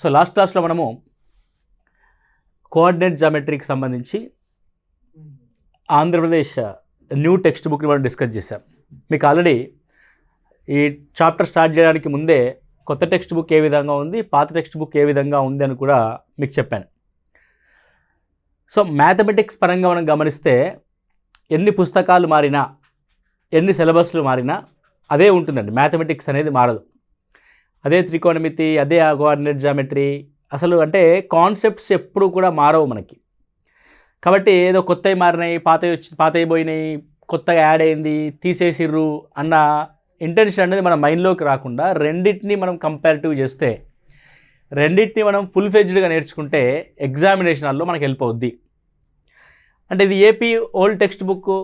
So last క్లాస్లో మనము coordinate జామెట్రీకి సంబంధించి ఆంధ్రప్రదేశ్ న్యూ టెక్స్ట్ బుక్ని మనం డిస్కస్ చేసాం. మీకు ఆల్రెడీ ఈ చాప్టర్ స్టార్ట్ చేయడానికి ముందే కొత్త టెక్స్ట్ బుక్ ఏ విధంగా ఉంది, పాత టెక్స్ట్ బుక్ ఏ విధంగా ఉంది అని కూడా మీకు చెప్పాను. సో మ్యాథమెటిక్స్ పరంగా మనం గమనిస్తే ఎన్ని పుస్తకాలు మారినా, ఎన్ని సిలబస్లు మారినా అదే ఉంటుందండి. మ్యాథమెటిక్స్ అనేది మారదు. అదే త్రికోణమితి, అదే కోఆర్డినేట్ జామెట్రీ, అసలు అంటే కాన్సెప్ట్స్ ఎప్పుడు కూడా మారవు మనకి. కాబట్టి ఏదో కొత్తవి మారినాయి, పాతవి పోయినాయి, కొత్తగా యాడ్ అయింది, తీసేసిర్రు అన్న ఇంటెన్షన్ అనేది మన మైండ్లోకి రాకుండా రెండింటిని మనం కంపారిటివ్ చేస్తే, రెండింటిని మనం ఫుల్ ఫెజ్డ్గా నేర్చుకుంటే ఎగ్జామినేషన్ హాల్లో మనకు హెల్ప్ అవుద్ది. అంటే ఇది AP old text book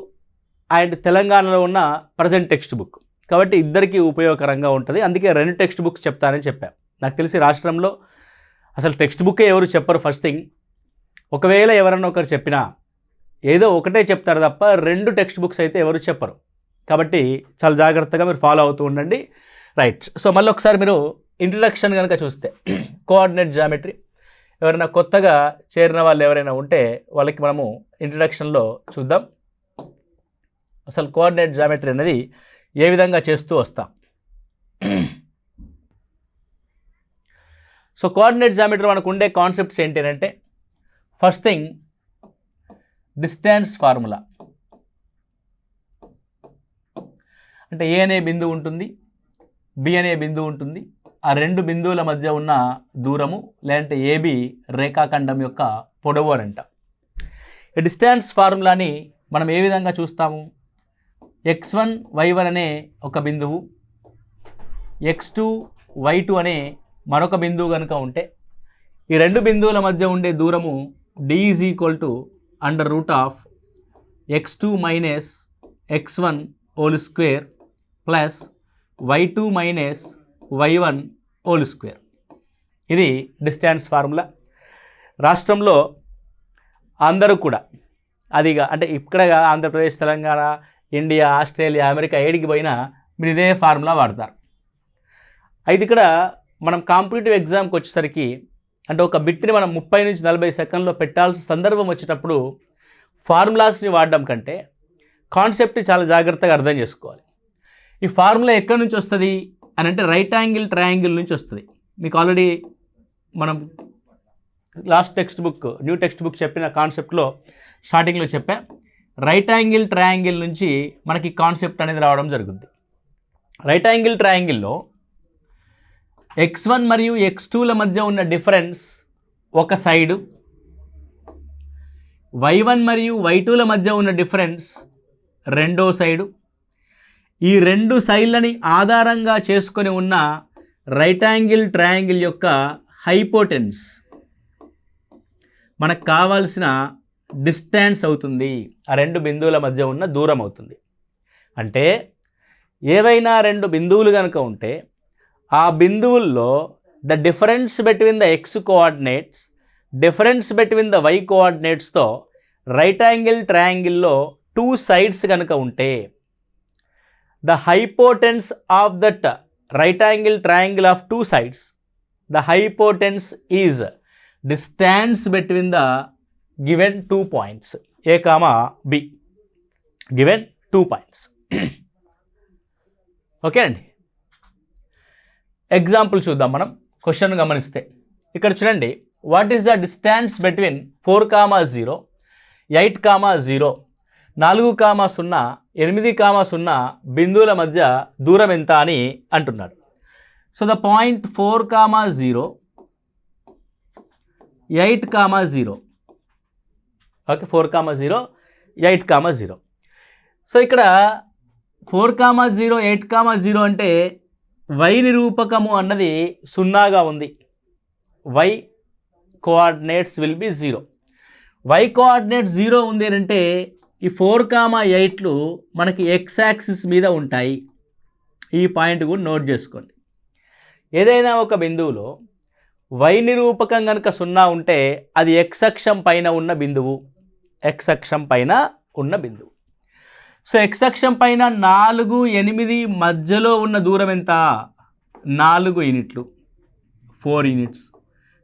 and తెలంగాణలో ఉన్న ప్రజెంట్ టెక్స్ట్ బుక్ కాబట్టి ఇద్దరికీ ఉపయోగకరంగా ఉంటుంది. అందుకే రెండు టెక్స్ట్ బుక్స్ చెప్తానని చెప్పాను. నాకు తెలిసి రాష్ట్రంలో అసలు టెక్స్ట్ బుక్కే ఎవరు చెప్పరు. ఫస్ట్ థింగ్, ఒకవేళ ఎవరన్నా ఒకరు చెప్పినా ఏదో ఒకటే చెప్తారు తప్ప రెండు టెక్స్ట్ బుక్స్ అయితే ఎవరు చెప్పరు. కాబట్టి చాలా జాగ్రత్తగా మీరు ఫాలో అవుతూ ఉండండి. రైట్. సో మళ్ళీ ఒకసారి మీరు ఇంట్రడక్షన్ కనుక చూస్తే కోఆర్డినేట్ జామెట్రీ ఎవరైనా కొత్తగా చేరిన వాళ్ళు ఎవరైనా ఉంటే వాళ్ళకి మనము ఇంట్రడక్షన్లో చూద్దాం అసలు కోఆర్డినేట్ జామెట్రీ అనేది ఏ విధంగా చేస్తూ వస్తాం. సో కోఆర్డినేట్ జామెట్రీ మనకు ఉండే కాన్సెప్ట్స్ ఏంటి అంటే, ఫస్ట్ థింగ్ డిస్టెన్స్ ఫార్ములా. అంటే ఏ అనే బిందువు ఉంటుంది, బి అనే బిందువు ఉంటుంది. ఆ రెండు బిందువుల మధ్య ఉన్న దూరము లేదంటే ఏబి రేఖాఖండం యొక్క పొడవు అని అంటాం. ఈ డిస్టెన్స్ ఫార్ములాని మనం ఏ విధంగా చూస్తాము? x1 y1 అనే ఒక బిందువు, x2 y2 అనే మరొక బిందువు కనుక ఉంటే ఈ రెండు బిందువుల మధ్య ఉండే దూరము d = x2 minus x1 whole square plus y2 minus y1 whole square. ఇది డిస్టెన్స్ ఫార్ములా. రాష్ట్రంలో అందరూ కూడా అదిగా అంటే ఇక్కడ Andhra Pradesh, Telangana, India, Australia, America ఏడికి పోయినా మీరు ఇదే ఫార్ములా వాడతారు. అయితే ఇక్కడ మనం కాంపిటేటివ్ ఎగ్జామ్కి వచ్చేసరికి అంటే ఒక బిట్ని మనం 30 నుంచి 40 సెకండ్లో పెట్టాల్సిన సందర్భం వచ్చేటప్పుడు ఫార్ములాస్ని వాడడం కంటే కాన్సెప్ట్ని చాలా జాగ్రత్తగా అర్థం చేసుకోవాలి. ఈ ఫార్ములా ఎక్కడి నుంచి వస్తుంది అని అంటే రైట్ యాంగిల్ ట్రయాంగిల్ నుంచి వస్తుంది. మీకు ఆల్రెడీ మనం last text book, new text book చెప్పిన కాన్సెప్ట్లో స్టార్టింగ్లో చెప్పా. రైట్ యాంగిల్ ట్రయాంగిల్ నుంచి మనకి కాన్సెప్ట్ అనేది రావడం జరుగుతుంది. రైట్ యాంగిల్ ట్రయాంగిల్లో x1 మరియు x2ల మధ్య ఉన్న డిఫరెన్స్ ఒక సైడు, y1 మరియు y2ల మధ్య ఉన్న డిఫరెన్స్ రెండో సైడు. ఈ రెండు సైడ్లని ఆధారంగా చేసుకొని ఉన్న రైట్ యాంగిల్ ట్రయాంగిల్ యొక్క హైపోటెన్స్ మనకు కావాల్సిన డిస్టెన్స్ అవుతుంది. ఆ రెండు బిందువుల మధ్య ఉన్న దూరం అవుతుంది. అంటే ఏవైనా రెండు బిందువులు కనుక ఉంటే ఆ బిందువుల్లో the difference between the x coordinates, difference between the y కోఆర్డినేట్స్తో రైట్ యాంగిల్ ట్రయాంగిల్లో 2 సైడ్స్ కనుక ఉంటే the hypotenuse of that right angle triangle of 2 sides, the hypotenuse is distance between the given 2 points a comma b, given 2 points. Okay అండి. Example చూద్దాం. మనం question గమనిస్తే ఇక్కడ చూడండి, what is the distance between 4,0, 8,0, 4,0, 8,0 బిందువుల మధ్య దూరం ఎంత అని అంటున్నాడు. So the point 4,0, 8,0. Okay, 4,0, 8,0. So ఇక్కడ 4,0, 8,0 అంటే y నిరూపకము అన్నది 0గా ఉంది. y coordinates will be 0. y coordinate 0 ఉంది అంటే ఈ 4,8లు మనకి x యాక్సిస్ మీద ఉంటాయి. ఈ పాయింట్ కూడా నోట్ చేసుకోండి. ఏదైనా ఒక బిందువులో y నిరూపకం కనుక 0 ఉంటే అది x అక్షం పైన ఉన్న బిందువు. x అక్షం పైన ఉన్న బిందువు. సో x అక్షం పైన 4, 8 మధ్యలో ఉన్న దూరం ఎంత? 4 యూనిట్లు, 4 యూనిట్స్.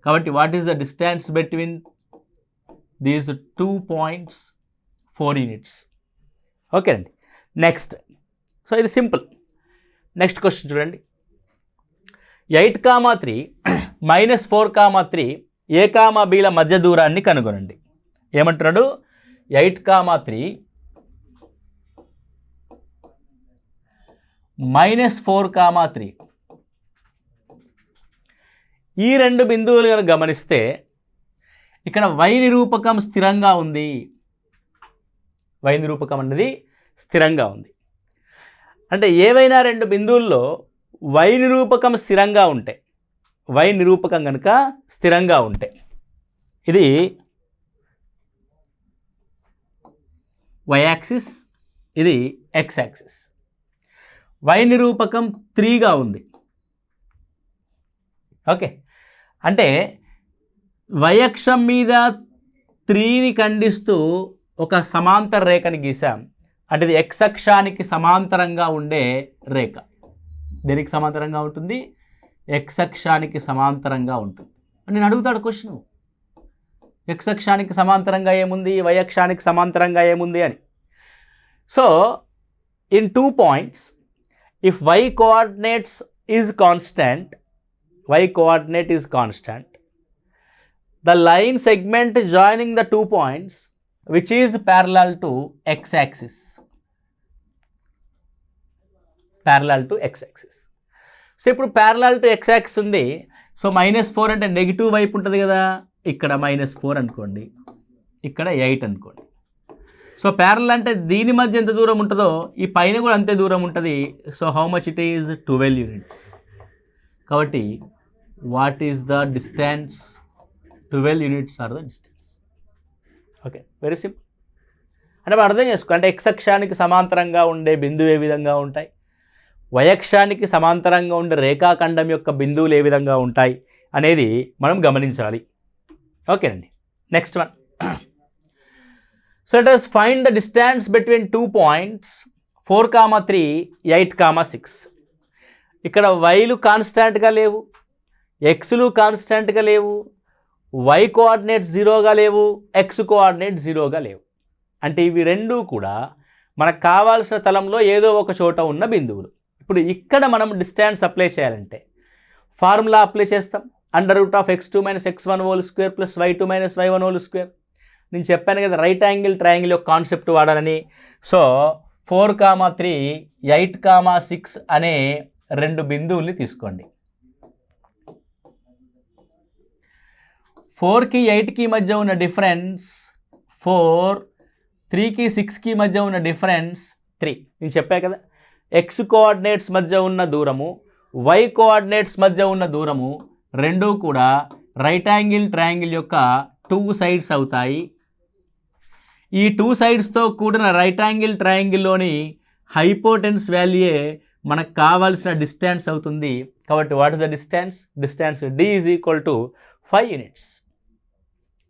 కాబట్టి what is the distance between these 2 points? 4 units. Okay అండి. నెక్స్ట్, సో ఇది సింపుల్. నెక్స్ట్ క్వశ్చన్ చూడండి. 8,3 -4,3 A,Bల మధ్య దూరాన్ని కనుగొనండి. ఏమంటున్నాడు? 8,3 -4,3 ఈ రెండు బిందువులు కనుక గమనిస్తే ఇక్కడ y నిరూపకం స్థిరంగా ఉంది. y నిరూపకం అన్నది స్థిరంగా ఉంది. అంటే ఏవైనా రెండు బిందువుల్లో y నిరూపకం స్థిరంగా ఉంటే, y నిరూపకం కనుక స్థిరంగా ఉంటే, ఇది y యాక్సిస్, ఇది x యాక్సిస్. y నిరూపకం 3గా ఉంది. ఓకే, అంటే y అక్షం మీద 3ని ఖండిస్తూ ఒక సమాంతర రేఖని గీసాం. అంటే ఇది x అక్షానికి సమాంతరంగా ఉండే రేఖ. దేనికి సమాంతరంగా ఉంటుంది? x అక్షానికి సమాంతరంగా ఉంటుంది. నేను అడుగుతాడు క్వశ్చన్, x అక్షానికి సమాంతరంగా ఏముంది, y అక్షానికి సమాంతరంగా ఏముంది అని. So in 2 points, if y coordinates is constant, the line segment joining the 2 points which is parallel to x axis, so ఇప్పుడు ప్యారలల్ టు x యాక్సిస్ ఉంది. సో -4 అంటే నెగిటివ్ వైపు ఉంటుంది కదా, ఇక్కడ -4 అనుకోండి, ఇక్కడ 8 అనుకోండి. సో ప్యారలల్ అంటే దీని మధ్య ఎంత దూరం ఉంటుందో ఈ పైన కూడా అంతే దూరం ఉంటుంది. So how much it is? 12 units. కాబట్టి what is the distance? 12 units are the distance. Okay, very simple. అంటే మనం అర్థం చేసుకో, అంటే x అక్షానికి సమాంతరంగా ఉండే బిందువు ఏ విధంగా ఉంటాయి, y అక్షానికి సమాంతరంగా ఉండే రేఖాఖండం యొక్క బిందువులు ఏ విధంగా ఉంటాయి అనేది మనం గమనించాలి. ఓకేనండి. Next one. So let us find the distance between 2 points 4,3, 8,6. ఇక్కడ వైలు కాన్స్టాంట్గా లేవు, ఎక్స్లు కాన్స్టాంట్గా లేవు, y కోఆర్డినేట్ 0గా లేవు, x కోఆర్డినేట్ 0గా లేవు. అంటే ఇవి రెండూ కూడా మనకు కావాల్సిన తలంలో ఏదో ఒక చోట ఉన్న బిందువులు. ఇప్పుడు ఇక్కడ మనం డిస్టెన్స్ అప్లై చేయాలంటే ఫార్ములా అప్లై చేస్తాం. √(x2 - x1) whole square + y2 - y1 whole square. నేను చెప్పాను కదా రైట్ యాంగిల్ ట్రయాంగిల్ యొక్క కాన్సెప్ట్ వాడాలని. సో 4,3, 8,6 అనే రెండు బిందువుల్ని తీసుకోండి. 4కి 8కి మధ్య ఉన్న డిఫరెన్స్ 4, 3కి 6కి మధ్య ఉన్న డిఫరెన్స్ 3. నేను చెప్పా కదా, x కోఆర్డినేట్స్ మధ్య ఉన్న దూరము, y కోఆర్డినేట్స్ మధ్య ఉన్న దూరము రెండూ కూడా రైట్ యాంగిల్ ట్రయాంగిల్ యొక్క 2 సైడ్స్ అవుతాయి. ఈ 2 సైడ్స్తో కూడిన రైట్ యాంగిల్ ట్రయాంగిల్లోని హైపోటెన్స్ వాల్యూయే మనకు కావాల్సిన డిస్టెన్స్ అవుతుంది. కాబట్టి what is the distance? Distance d = 5 units.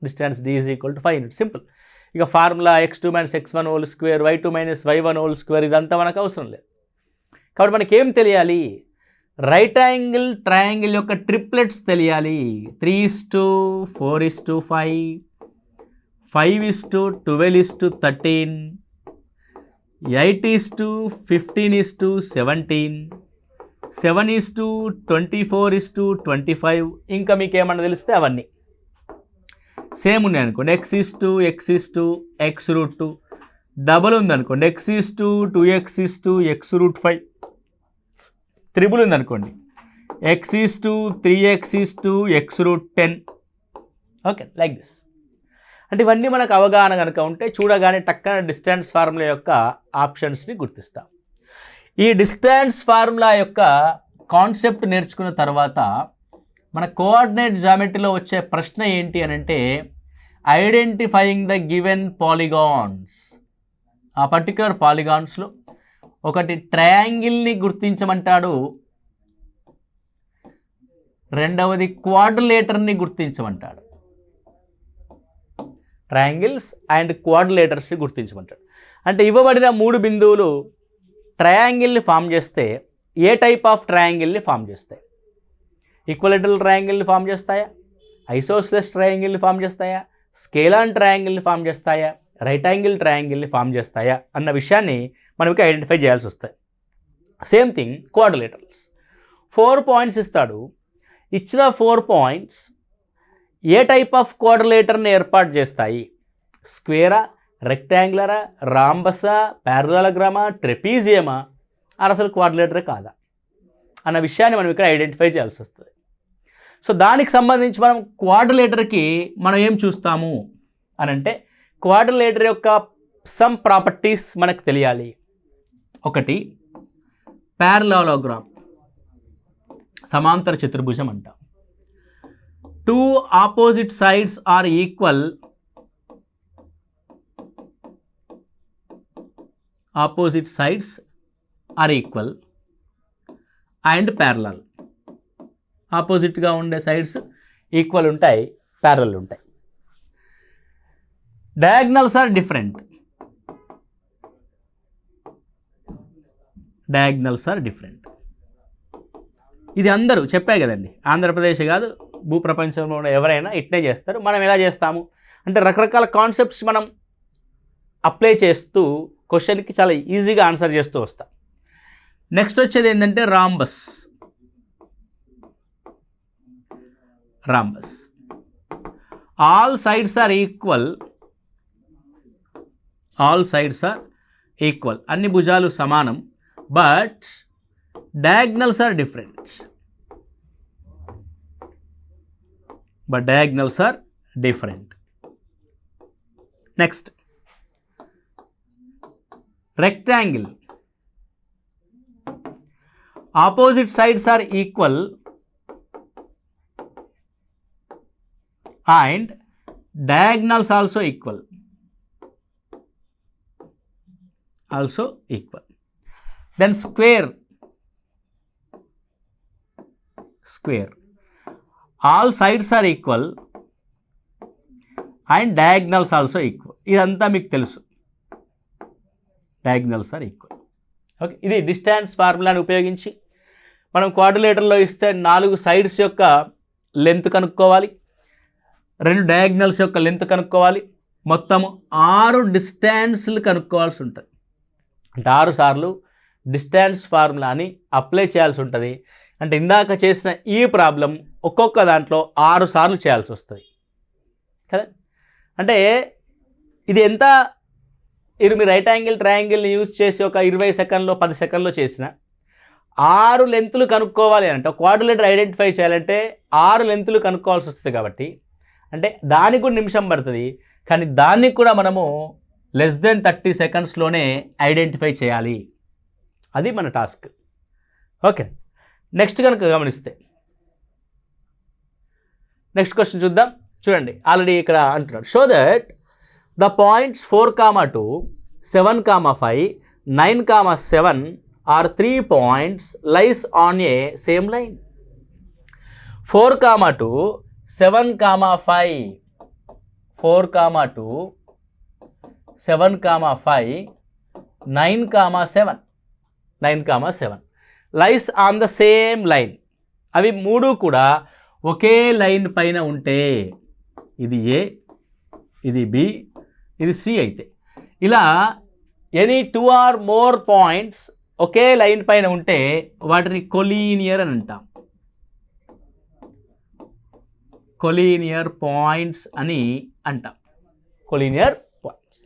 Distance d = 5 units. Simple. ఇక formula x2 - x1 whole square, y2 - y1 whole square ఇదంతా మనకు అవసరం లేదు. కాబట్టి మనకేం తెలియాలి? రైట్ యాంగిల్ ట్రయాంగిల్ యొక్క ట్రిప్లెట్స్ తెలియాలి. 3:4:5, 5:12:13, 8:15:17, 7:24:25. ఇంకా మీకు ఏమన్నా తెలిస్తే అవన్నీ సేమ్ ఉన్నాయి అనుకోండి. x:(x)(x√2) డబల్ ఉందనుకోండి, x:2x:(x√5). త్రిబుల్ ఉందనుకోండి, x:3x:(x√10). Okay, like this. అంటే ఇవన్నీ మనకు అవగాహన కనుక ఉంటే చూడగానే టక్కన డిస్టెన్స్ ఫార్ములా యొక్క ఆప్షన్స్ని గుర్తిస్తాం. ఈ డిస్టెన్స్ ఫార్ములా యొక్క కాన్సెప్ట్ నేర్చుకున్న తర్వాత మన కోఆర్డినేట్ జామెట్రీలో వచ్చే ప్రశ్న ఏంటి అని అంటే ఐడెంటిఫైయింగ్ ద గివెన్ పాలిగాన్స్. ఆ పర్టికులర్ పాలిగాన్స్లో ఒకటి ట్రయాంగిల్ని గుర్తించమంటాడు, రెండవది క్వాడ్రిలేటర్ని గుర్తించమంటాడు. Triangles and క్వాడ్రిలేటర్స్ని గుర్తించమంటాడు. అంటే ఇవ్వబడిన 3 బిందువులు ట్రయాంగిల్ని ఫామ్ చేస్తే ఏ టైప్ ఆఫ్ ట్రయాంగిల్ని ఫామ్ చేస్తాయి? ఈక్వలేటరల్ ట్రయాంగిల్ని ఫామ్ చేస్తాయా, ఐసోస్లెస్ ట్రయాంగిల్ని ఫామ్ చేస్తాయా, స్కేలాన్ ట్రయాంగిల్ని ఫామ్ చేస్తాయా, రైట్ యాంగిల్ ట్రయాంగిల్ని ఫామ్ చేస్తాయా అన్న విషయాన్ని మనకి ఐడెంటిఫై చేయాల్సి వస్తాయి. Same thing quadrilaterals. 4 పాయింట్స్ ఇస్తాడు. ఇచ్చిన 4 పాయింట్స్ ఏ టైప్ ఆఫ్ క్వాడ్రిలేటర్ని ఏర్పాటు చేస్తాయి? స్క్వేరా, రెక్టాంగులరా, రాంబసా, ప్యారలలోగ్రామా, ట్రెపీజియమా, అసలు క్వాడ్రిలేటరే కాదా అన్న విషయాన్ని మనం ఇక్కడ ఐడెంటిఫై చేయాల్సి వస్తుంది. సో దానికి సంబంధించి మనం క్వాడ్రిలేటర్కి మనం ఏం చూస్తాము అని అంటే, క్వాడ్రిలేటర్ యొక్క సమ్ ప్రాపర్టీస్ మనకు తెలియాలి. ఒకటి ప్యారలలోగ్రామ్, సమాంతర చతుర్భుజం అంటాం. 2 opposite sides are equal, opposite sides are equal and parallel. ఆపోజిట్గా ఉండే సైడ్స్ ఈక్వల్ ఉంటాయి, ప్యారలల్ ఉంటాయి. Diagonals are different, diagonals are different. ఇది అందరూ చెప్పాయి కదండి, ఆంధ్రప్రదేశ్ కాదు భూప్రపంచంలో ఉన్న ఎవరైనా ఇట్నే చేస్తారు. మనం ఎలా చేస్తాము అంటే రకరకాల కాన్సెప్ట్స్ మనం అప్లై చేస్తూ క్వశ్చన్కి చాలా ఈజీగా ఆన్సర్ చేస్తూ వస్తాం. నెక్స్ట్ వచ్చేది ఏంటంటే rhombus. Rhombus all sides are equal, all sides are equal, అన్ని భుజాలు సమానం, but diagonals are different, but diagonals are different. Next, rectangle. Opposite sides are equal and diagonals also equal. Also equal. Then square. Square. All sides are equal and diagonals also equal. ఇదంతా మీకు తెలుసు, diagonals are equal. Okay, ఇది distance ఫార్ములాని ఉపయోగించి మనం క్వాడ్రిలేటర్లో ఇస్తే 4 sides యొక్క length కనుక్కోవాలి, 2 diagonals యొక్క లెంత్ కనుక్కోవాలి, మొత్తము 6 డిస్టెన్స్లు కనుక్కోవాల్సి ఉంటుంది. అంటే 6 సార్లు డిస్టెన్స్ ఫార్ములాని అప్లై చేయాల్సి ఉంటుంది. అంటే ఇందాక చేసిన ఈ ప్రాబ్లం ఒక్కొక్క దాంట్లో 6 సార్లు చేయాల్సి వస్తుంది కదా. అంటే ఇది ఎంత, ఇది మీ రైట్ యాంగిల్ ట్రయాంగిల్ని యూజ్ చేసి ఒక 20 సెకండ్లో 10 సెకండ్లో చేసిన 6 లెంతులు కనుక్కోవాలి అంటే, క్వాడ్రిలేటర్ ఐడెంటిఫై చేయాలంటే 6 లెంతులు కనుక్కోవాల్సి వస్తుంది. కాబట్టి అంటే దానికి కూడా నిమిషం పడుతుంది, కానీ దానికి కూడా మనము లెస్ దెన్ 30 సెకండ్స్లోనే ఐడెంటిఫై చేయాలి. అది మన టాస్క్. ఓకే, నెక్స్ట్ కనుక గమనిస్తే నెక్స్ట్ క్వశ్చన్ చూద్దాం. చూడండి, ఆల్రెడీ ఇక్కడ అంటున్నాడు, show that the points 4,2, 7,5, 9,7 are 3 points lies on a same line. 4,2, 7,5, 4,2, 7,5, 9,7, 9,7 lies on the same line. అవి 3 కూడా ఒకే లైన్ పైన ఉంటే, ఇది ఏ, ఇది బి, ఇది సి అయితే, ఇలా ఎనీ 2 ఆర్ మోర్ పాయింట్స్ ఒకే లైన్ పైన ఉంటే వాటిని కొలీనియర్ అని అంటాం. కొలీనియర్ పాయింట్స్ అని అంటాం, collinear points.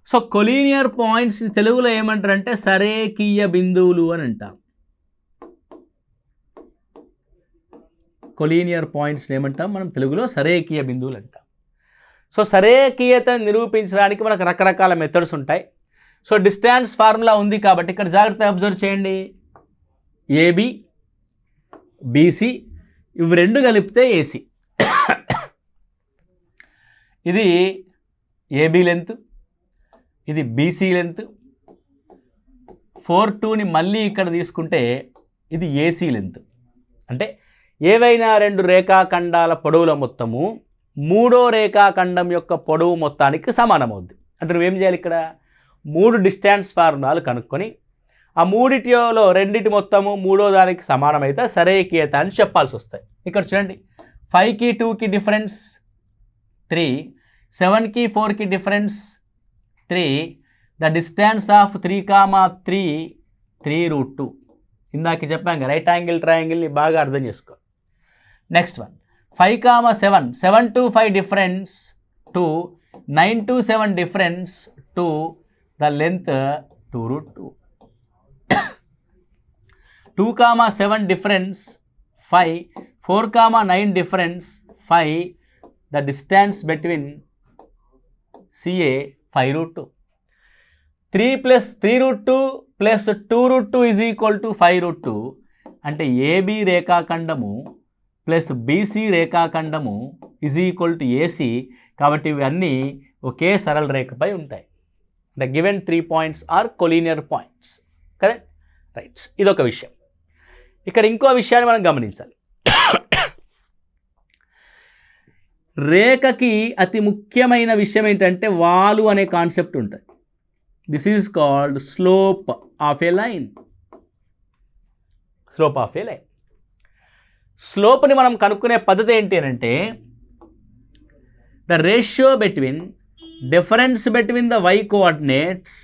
So collinear points తెలుగులో ఏమంటారంటే సరేకీయ బిందువులు అని అంటాం. కొలీనియర్ పాయింట్స్ ఏమంటాం మనం తెలుగులో? సరేకీయ బిందువులు అంటాం. సో సరేకీయతను నిరూపించడానికి మనకు రకరకాల మెథడ్స్ ఉంటాయి. సో డిస్టెన్స్ ఫార్ములా ఉంది కాబట్టి ఇక్కడ జాగ్రత్తగా అబ్జర్వ్ చేయండి. ఏబి, బీసీ ఇవి 2 కలిపితే ఏసీ. ఇది ఏబీ లెంత్, ఇది బీసీ లెంత్. 4,2ని మళ్ళీ ఇక్కడ తీసుకుంటే ఇది ఏసీ లెంత్. అంటే ఏవైనా 2 రేఖాఖండాల పొడవుల మొత్తము 3వ రేఖాఖండం యొక్క పొడవు మొత్తానికి సమానమవుద్ది. అంటే నువ్వేం చేయాలి, ఇక్కడ 3 డిస్టెన్స్ ఫార్ములాలు కనుక్కొని ఆ 3టిలో 2 మొత్తము 3వ దానికి సమానమైతే సరేకీయత అని చెప్పాల్సి వస్తాయి. ఇక్కడ చూడండి, 5కి 2కి డిఫరెన్స్ 3, 7కి 4కి డిఫరెన్స్ 3, ద డిస్టెన్స్ ఆఫ్ 3, 3√2. ఇందాక చెప్పాం కదా, రైట్ యాంగిల్ ట్రయాంగిల్ని బాగా అర్థం చేసుకో. Next one 5, 7, 7 to 5 difference 2, 9 to 7 difference 2, the length 2√2. 2, 7 difference 5, 4, 9 difference 5, the distance between CA 5√2. 3 + 3√2 + 2√2 is equal to 5√2. అంటే AB రేఖాఖండము ప్లస్ BC రేఖాఖండము ఈజ్ ఈక్వల్ టు AC. కాబట్టి ఇవన్నీ ఒకే సరళ రేఖపై ఉంటాయి. The given 3 points are collinear points. Correct, right. ఇదొక విషయం. ఇక్కడ ఇంకో విషయాన్ని మనం గమనించాలి. రేఖకి అతి ముఖ్యమైన విషయం ఏంటంటే వాలు అనే కాన్సెప్ట్ ఉంటుంది. This is called slope of a line. Slope of a line. స్లోప్ని మనం కనుక్కునే పద్ధతి ఏంటి అని అంటే the ratio between difference between the y coordinates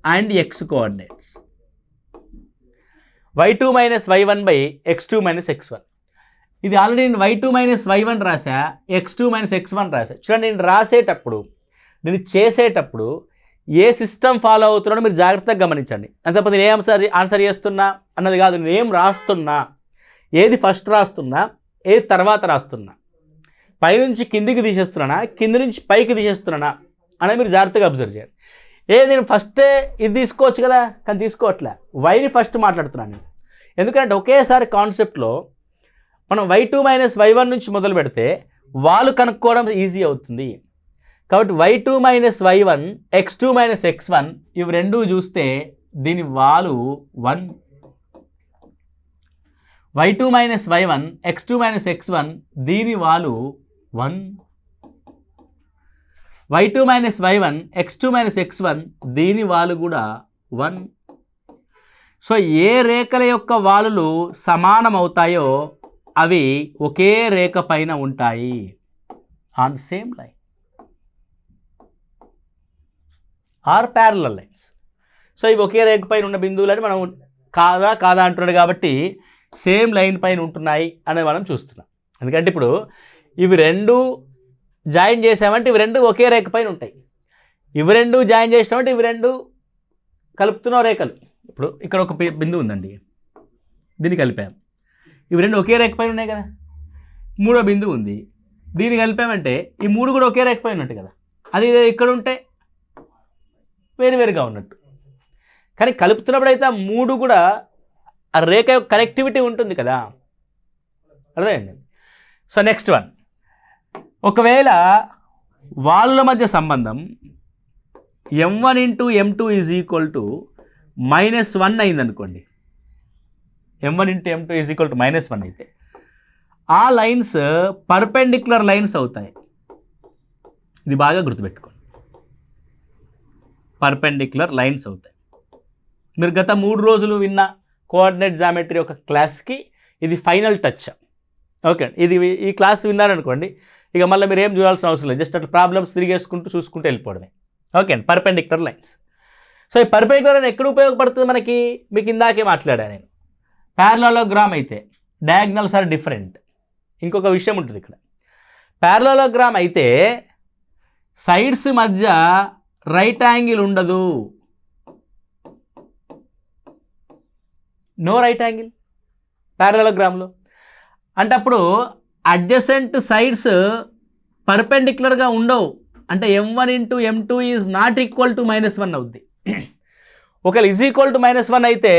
and x coordinates. y2 - y1 / x2 - x1. ఇది ఆల్రెడీ నేను y2 - y1 రాసా, x2 - x1 రాసా. చూడండి, నేను రాసేటప్పుడు, నేను చేసేటప్పుడు ఏ సిస్టమ్ ఫాలో అవుతున్నాడో మీరు జాగ్రత్తగా గమనించండి. అంతేకాదు నేను ఆన్సర్ చేస్తున్నా అన్నది కాదు, నేను ఏం రాస్తున్నా, ఏది ఫస్ట్ రాస్తున్నా, ఏది తర్వాత రాస్తున్నా, పైనుంచి కిందికి తీసేస్తున్నానా, కింది నుంచి పైకి తీసేస్తున్నానా అనేది మీరు జాగ్రత్తగా అబ్జర్వ్ చేయండి. నేను ఫస్టే ఇది తీసుకోవచ్చు కదా, కానీ తీసుకోవట్లే, వైని ఫస్ట్ మాట్లాడుతున్నాను నేను. ఎందుకంటే ఒకేసారి కాన్సెప్ట్లో మనం y2 - y1 నుంచి మొదలు పెడితే వాలు కనుక్కోవడం ఈజీ అవుతుంది. కాబట్టి y2 - y1, x2 - x1 ఇవి రెండూ చూస్తే దీని వాలు 1. y2 - y1, x2 - x1 దీని వాలు 1. y2 - y1, x2 - x1 దీని వాలు కూడా 1. సో ఏ రేఖల యొక్క వాలులు సమానం అవుతాయో అవి ఒకే రేఖ పైన ఉంటాయి, on same line or parallel lines. So ఇవి ఒకే రేఖ పైన ఉన్న బిందువులని మనం కాదా అంటున్నాడు కాబట్టి సేమ్ లైన్ పైన ఉంటున్నాయి అనేది మనం చూస్తున్నాం. ఎందుకంటే ఇప్పుడు ఇవి రెండు జాయిన్ చేసామంటే ఇవి రెండు ఒకే రేఖ పైన ఉంటాయి, ఇవి రెండు జాయిన్ చేసామంటే ఇవి రెండు కలుపుతున్న రేఖలు. ఇప్పుడు ఇక్కడ ఒక బిందువు ఉందండి, దీన్ని కలిపాం, ఇవి రెండు ఒకే రేఖ పైన ఉన్నాయి కదా. మూడో బిందువు ఉంది, దీన్ని కలిపామంటే ఈ మూడు కూడా ఒకే రేఖ పైన ఉన్నట్టు కదా. అది ఇక్కడ ఉంటే వేరువేరుగా ఉన్నట్టు. కానీ కలుపుతున్నప్పుడు అయితే ఆ మూడు కూడా ఆ రేఖ యొక్క కనెక్టివిటీ ఉంటుంది కదా, అర్థమైంది. సో నెక్స్ట్ వన్, ఒకవేళ వాళ్ళ మధ్య సంబంధం m1 × m2 is equal to -1 అయిందనుకోండి, m1 × m2 is equal to -1 అయితే ఆ లైన్స్ పర్పెండిక్యులర్ లైన్స్ అవుతాయి. ఇది బాగా గుర్తుపెట్టుకోండి, పర్పెండిక్యులర్ లైన్స్ అవుతాయి. మీరు గత 3 రోజులు విన్న కోఆర్డినేట్ జామెట్రీ ఒక క్లాస్కి ఇది ఫైనల్ టచ్. ఓకే, ఇది ఈ క్లాస్ విన్నారనుకోండి, ఇక మళ్ళీ మీరు ఏం చూడాల్సిన అవసరం లేదు, జస్ట్ అట్లా ప్రాబ్లమ్స్ తిరిగేసుకుంటూ చూసుకుంటూ వెళ్ళిపోవడమే. ఓకే అండి, పర్పెండిక్యులర్ లైన్స్. సో ఈ పర్పెండిక్యులర్ లైన్ ఎక్కడ ఉపయోగపడుతుంది మనకి, మీకు ఇందాకే మాట్లాడాను నేను. ప్యారలలోగ్రామ్ అయితే డయాగ్నల్స్ ఆర్ డిఫరెంట్. ఇంకొక విషయం ఉంటుంది ఇక్కడ, ప్యారలలోగ్రామ్ అయితే సైడ్స్ మధ్య రైట్ యాంగిల్ ఉండదు, నో రైట్ యాంగిల్ ప్యారలలోగ్రామ్లో. అంటే అప్పుడు అడ్జసెంట్ సైడ్స్ పర్పెండిక్యులర్గా ఉండవు. అంటే m1 × m2 is not equal to -1 అవుద్ది. ఒకవేళ ఈజ్ ఈక్వల్ టు -1 అయితే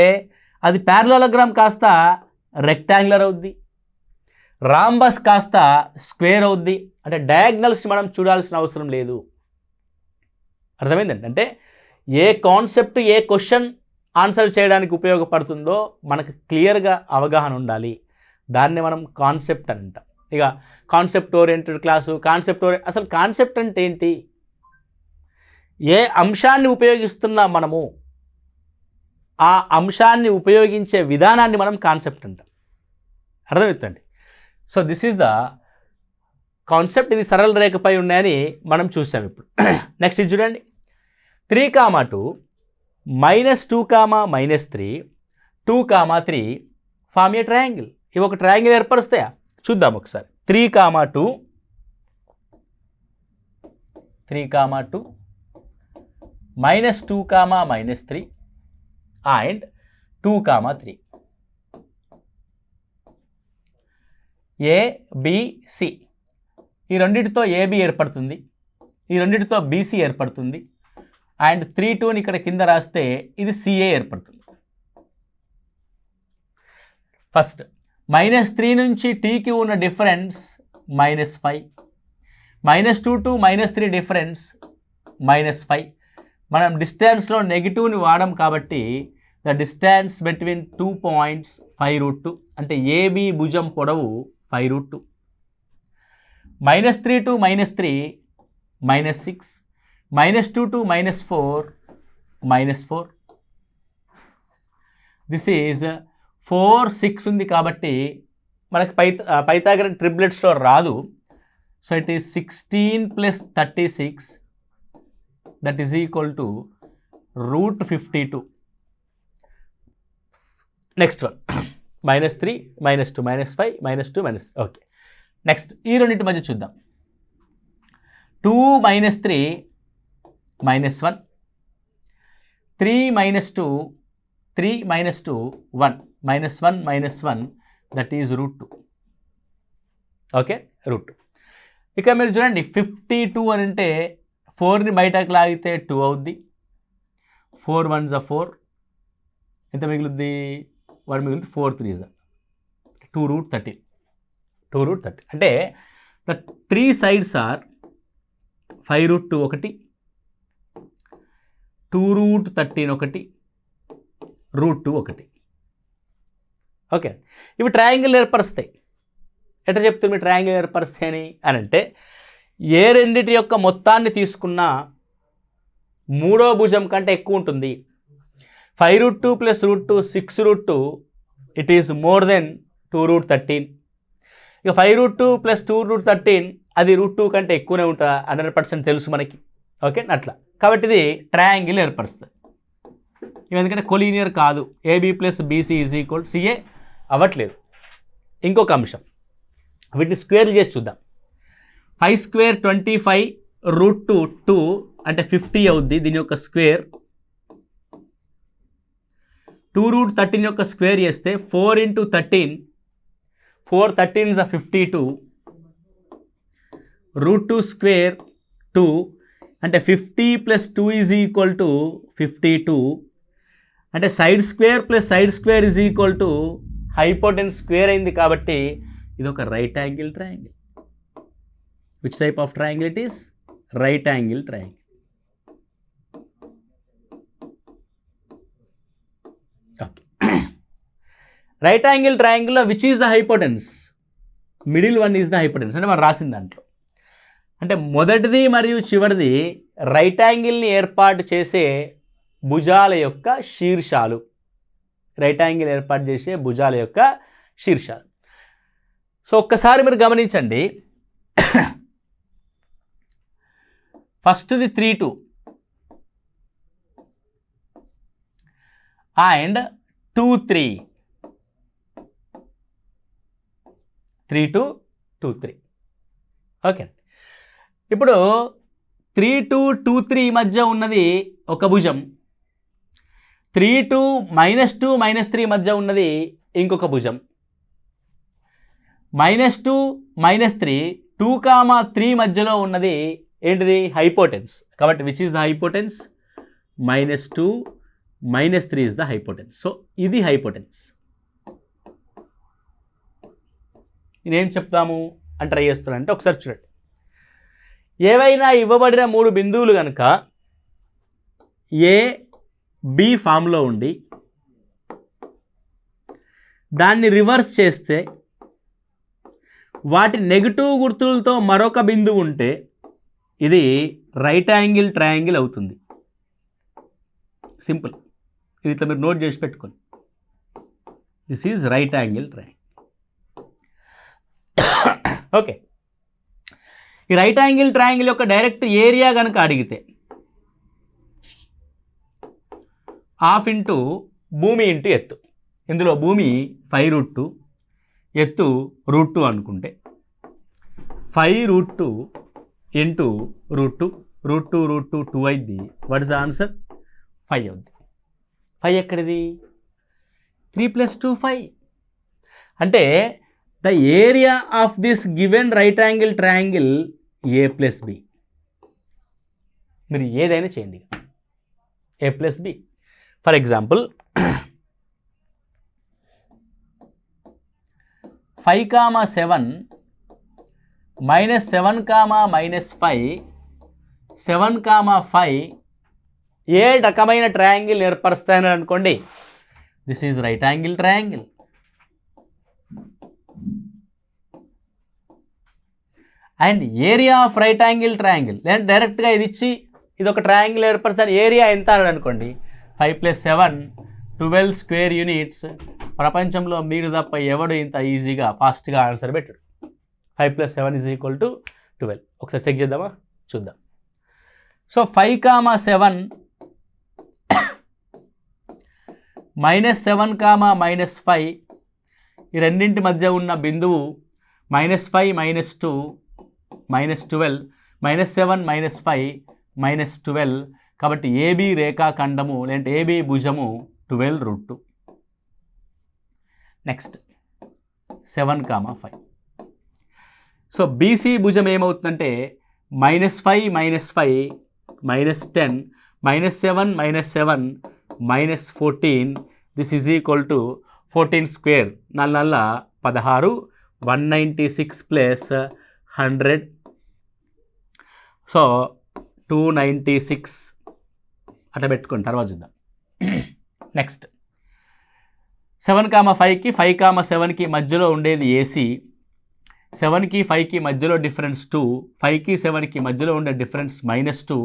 అది ప్యారలలోగ్రామ్ కాస్త రెక్టాంగులర్ అవుద్ది, రాంబస్ కాస్త స్క్వేర్ అవుద్ది. అంటే డయాగ్నల్స్ మనం చూడాల్సిన అవసరం లేదు. అర్థమైందండి. అంటే ఏ కాన్సెప్ట్ ఏ క్వశ్చన్ ఆన్సర్ చేయడానికి ఉపయోగపడుతుందో మనకు క్లియర్గా అవగాహన ఉండాలి. దాన్ని మనం కాన్సెప్ట్ అని అంటాం. ఇక కాన్సెప్ట్ ఓరియంటెడ్ క్లాసు, అసలు కాన్సెప్ట్ అంటే ఏంటి, ఏ అంశాన్ని ఉపయోగిస్తున్నాం మనము, ఆ అంశాన్ని ఉపయోగించే విధానాన్ని మనం కాన్సెప్ట్ అంటాం. అర్థమవుతుంది. So this is the concept. ఇది సరళ రేఖపై ఉన్నాయని మనం చూసాం ఇప్పుడు. నెక్స్ట్ ఇది చూడండి, 3, 2, -2, -3, 2, 3 ఫార్మ్ ఏ ట్రయాంగిల్. ఇవి ఒక ట్రయాంగిల్ ఏర్పరుస్తాయా చూద్దాం ఒకసారి. 3, 2, 3, -2, -2, -3 అండ్ 2, 3. ABC, ఈ రెండింటితో AB ఏర్పడుతుంది, ఈ రెండింటితో BC ఏర్పడుతుంది, అండ్ 3, 2ని ఇక్కడ కింద రాస్తే ఇది CA ఏర్పడుతుంది. ఫస్ట్ -3 నుంచి Tకి ఉన్న డిఫరెన్స్ -5, -2 to -3 డిఫరెన్స్ -5. మనం డిస్టెన్స్లో నెగిటివ్ని వాడడం కాబట్టి ద డిస్టెన్స్ బిట్వీన్ 2 పాయింట్స్ 5√2, అంటే AB భుజం పొడవు 5√2. -3 to -3 -6, -2 to -4 -4. దిస్ ఈజ్ 4, 6 ఉంది కాబట్టి మనకి పైథాగరన్ ట్రిప్లెట్స్లో రాదు. So it is 16 + 36 that is equal to √52. Next one -3, -2, -5, -2, -3. Okay, next ఈ రెండింటి మధ్య చూద్దాం. 2 - 3 -1, 3 - 2, 3 - 2 1, -1 -1 దట్ ఈజ్ √2. ఓకే, √2. ఇక మీరు చూడండి 52 అని అంటే 4ని బయటకు లాగితే 2 అవుద్ది, 4 1s 4, ఎంత మిగులుద్ది, 1 మిగులుద్ది, 4 3s 2√13, 2√13. అంటే ద 3 sides ఆర్ 5√2 ఒకటి, 2√13 ఒకటి, √2 ఒకటి. ఓకే, ఇవి ట్రయాంగిల్ ఏర్పరుస్తాయి. ఎట్లా చెప్తుంది ట్రయాంగిల్ ఏర్పరుస్తాయని అని అంటే, ఏ రెండిటి యొక్క మొత్తాన్ని తీసుకున్నా మూడో భుజం కంటే ఎక్కువ ఉంటుంది. 5√2 + √2 6√2, ఇట్ ఈస్ మోర్ దెన్ 2√13. ఇక 5√2 + 2√13 అది √2 కంటే ఎక్కువనే ఉంటుంది, 100% తెలుసు మనకి. ఓకే, అట్లా కాబట్టి ఇది ట్రయాంగిల్ ఏర్పరుస్తుంది. ఇవి ఎందుకంటే కొలీనియర్ కాదు, AB + BC = CA అవ్వట్లేదు. ఇంకొక అంశం, వీటిని స్క్వేర్ చేసి చూద్దాం. 5² 25 √2 2 అంటే 50 అవుద్ది, దీని యొక్క స్క్వేర్. 2√13 యొక్క స్క్వేర్ చేస్తే 4 × 13, 4 13s 52, √2² 2 అంటే 50 + 2 = 52. అంటే side square + side square = hypotenuse square అయింది కాబట్టి ఇది ఒక right angle triangle. Which type of triangle it is? Right angle triangle. Right angle ట్రయాంగిల్లో which is the hypotenuse? Middle one is the hypotenuse అంటే మనం రాసిన దాంట్లో. అంటే మొదటిది మరియు చివరిది రైట్ యాంగిల్ని ఏర్పాటు చేసే భుజాల యొక్క శీర్షాలు. రైట్ యాంగిల్ ఏర్పాటు చేసే భుజాల యొక్క శీర్షాలు. సో ఒక్కసారి మీరు గమనించండి, ఫస్ట్ది 3 2 అండ్ 2 3, 3 2 2 3. ఓకే, ఇప్పుడు 3 2 2 3 మధ్య ఉన్నది ఒక భుజం, 3 2 -2 -3 మధ్య ఉన్నది ఇంకొక భుజం, -2 -3 2, 3 మధ్యలో ఉన్నది ఏంటిది? హైపోటెన్స్. కాబట్టి which is the hypotenuse? -2 -3 is the hypotenuse. So ఇది హైపోటెన్స్. నేనేం చెప్తాము అని ట్రై చేస్తానంటే ఒకసారి చూడండి. ఏవైనా ఇవ్వబడిన 3 బిందువులు కనుక ఏ బి ఫామ్లో ఉండి దాన్ని రివర్స్ చేస్తే వాటి నెగిటివ్ గుర్తులతో మరొక బిందువు ఉంటే ఇది రైట్ యాంగిల్ ట్రయాంగిల్ అవుతుంది. సింపుల్. ఇది ఇట్లా మీరు నోట్ చేసి పెట్టుకోండి. This is right angle triangle. Okay, ఈ రైట్ యాంగిల్ ట్రయాంగిల్ యొక్క డైరెక్ట్ ఏరియా కనుక అడిగితే హాఫ్ ఇంటూ భూమి ఇంటూ ఎత్తు. ఇందులో భూమి 5√2, ఎత్తు √2 అనుకుంటే 5√2 ఇంటూ √2, √2 2 అయింది. What is the answer? 5 అవుద్ది. 5 ఎక్కడిది? 3 + 2 5. అంటే the area of this given right angle triangle A + B. మీరు ఏదైనా చేయండి, A + B. ఫర్ ఎగ్జాంపుల్ 5,7 -7, -5 ఏ రకమైన ట్రయాంగిల్ ఏర్పరుస్తాయని అనుకోండి. This is right angle triangle. And area of right angle triangle, లేదా డైరెక్ట్గా ఇది ఇచ్చి ఇది ఒక ట్రయాంగిల్ ఏర్పరుస్తాను, ఏరియా ఎంత అని అనుకోండి. 5 + 7 12 స్క్వేర్ యూనిట్స్. ప్రపంచంలో మీరు తప్ప ఎవడు ఇంత ఈజీగా ఫాస్ట్గా ఆన్సర్ పెట్టాడు. 5 + 7 = 12. ఒకసారి చెక్ చేద్దామా, చూద్దాం. సో 5,7 -7, -5 ఈ రెండింటి మధ్య ఉన్న బిందువు -5 -2 -12, -7 -5 -12. కాబట్టి ఏబి రేఖాఖండము లేదంటే ఏబి భుజము 12√2. నెక్స్ట్ 7,5. సో బీసీ భుజం ఏమవుతుందంటే -5 -5 -10 -7 -7 -14. This is equal to 14 square 4 16 196 + 100. So 296 అట్లా పెట్టుకోండి, తర్వాత చూద్దాం. నెక్స్ట్ 7,5కి 5,7కి మధ్యలో ఉండేది ఏసీ. 7కి 5కి మధ్యలో డిఫరెన్స్ 2, 5కి 7కి మధ్యలో ఉండే డిఫరెన్స్ -2.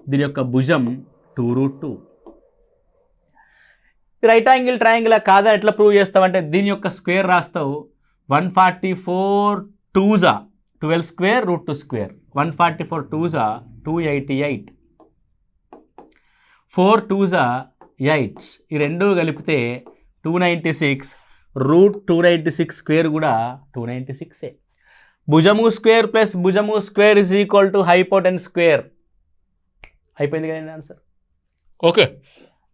దీని యొక్క భుజం 2√2. రైట్ యాంగిల్ ట్రయాంగిల్ కాదా ఎట్లా ప్రూవ్ చేస్తామంటే దీని యొక్క square రాస్తావు. 144 2s 12 square √2 square. 144 2s 288. 4 2s 8. ఈ రెండు కలిపితే 296. √296 స్క్వేర్ కూడా 296. భుజము స్క్వేర్ ప్లస్ భుజము square is equal to hypotenuse square. అయిపోయింది కదండి ఆన్సర్. ఓకే,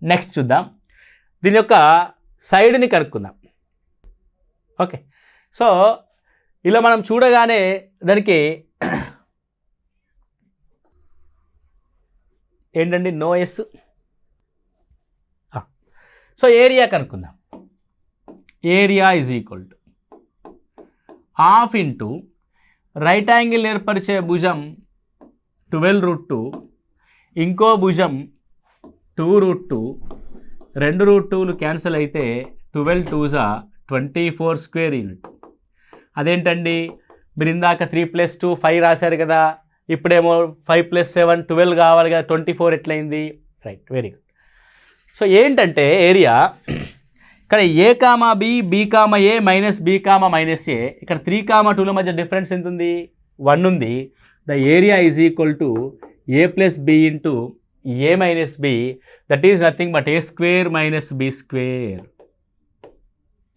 నెక్స్ట్ చూద్దాం. దీని యొక్క సైడ్ని కనుక్కుందాం. ఓకే, సో ఇలా మనం చూడగానే దానికి ఏంటండి నో ఎస్. సో ఏరియా కనుక్కుందాం. Area is equal to half into right angle ఏర్పరిచే భుజం 12√2, ఇంకో భుజం 2√2. 2 √2లు క్యాన్సిల్ అయితే 12 2s 24 స్క్వేర్ యూనిట్. అదేంటండి మీరు ఇందాక 3 + 2 5 రాశారు కదా, ఇప్పుడేమో 5 + 7 12 కావాలి కదా, 24 ఎట్లయింది? Right, very good. సో ఏంటంటే ఏరియా ఇక్కడ A, B, B, A -B, -A. ఇక్కడ 3, 2ల మధ్య డిఫరెన్స్ ఎంత ఉంది? 1 ఉంది. The area is equal to A + B into A - B. That is nothing but A² - B².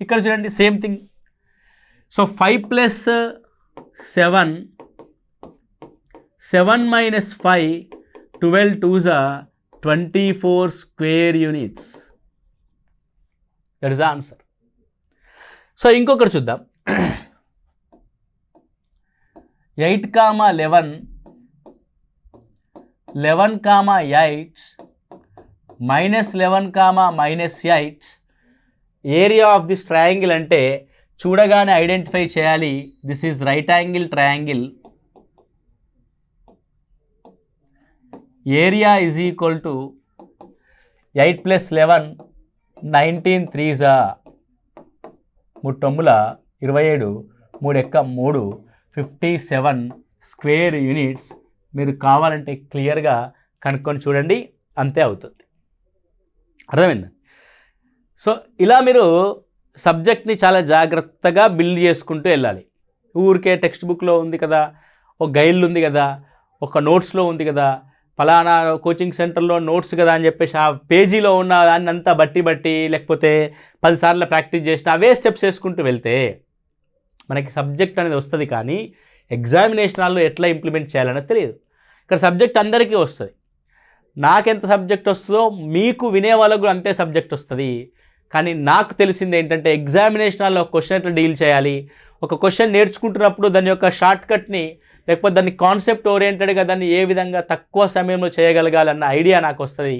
ఇక్కడ చూడండి same thing. So 5 + 7 7 - 5 12 2s 24 square units. That is the answer. So ఇంకొకటి చూద్దాం. 8, 11 11, 8 -11, -8. Area of this triangle అంటే చూడగానే identify చేయాలి. This is right angle triangle. Area is equal to 8 + 11 19 3s 3 9 27 57 square units. మీరు కావాలంటే క్లియర్గా కనుక్కొని చూడండి, అంతే అవుతుంది. అర్థమైందా? సో ఇలా మీరు సబ్జెక్ట్ని చాలా జాగ్రత్తగా బిల్డ్ చేసుకుంటూ వెళ్ళాలి. ఊరికే టెక్స్ట్ బుక్లో ఉంది కదా, ఒక గైడ్లు ఉంది కదా, ఒక నోట్స్లో ఉంది కదా, ఫలానా కోచింగ్ సెంటర్లో నోట్స్ కదా అని చెప్పేసి ఆ పేజీలో ఉన్న దాన్ని అంతా బట్టి లేకపోతే 10 సార్లు ప్రాక్టీస్ చేసిన అవే స్టెప్స్ వేసుకుంటూ వెళ్తే మనకి సబ్జెక్ట్ అనేది వస్తుంది, కానీ ఎగ్జామినేషన్ హాల్లో ఎట్లా ఇంప్లిమెంట్ చేయాలనేది తెలియదు. ఇక్కడ సబ్జెక్ట్ అందరికీ వస్తుంది. నాకెంత సబ్జెక్ట్ వస్తుందో మీకు వినే వాళ్ళకు కూడా అంతే సబ్జెక్ట్ వస్తుంది. కానీ నాకు తెలిసింది ఏంటంటే ఎగ్జామినేషన్ హాల్లో ఒక క్వశ్చన్ ఎట్లా డీల్ చేయాలి, ఒక క్వశ్చన్ నేర్చుకుంటున్నప్పుడు దాని యొక్క షార్ట్ కట్ని లేకపోతే దాన్ని కాన్సెప్ట్ ఓరియంటెడ్గా దాన్ని ఏ విధంగా తక్కువ సమయంలో చేయగలగాలన్న ఐడియా నాకు వస్తుంది.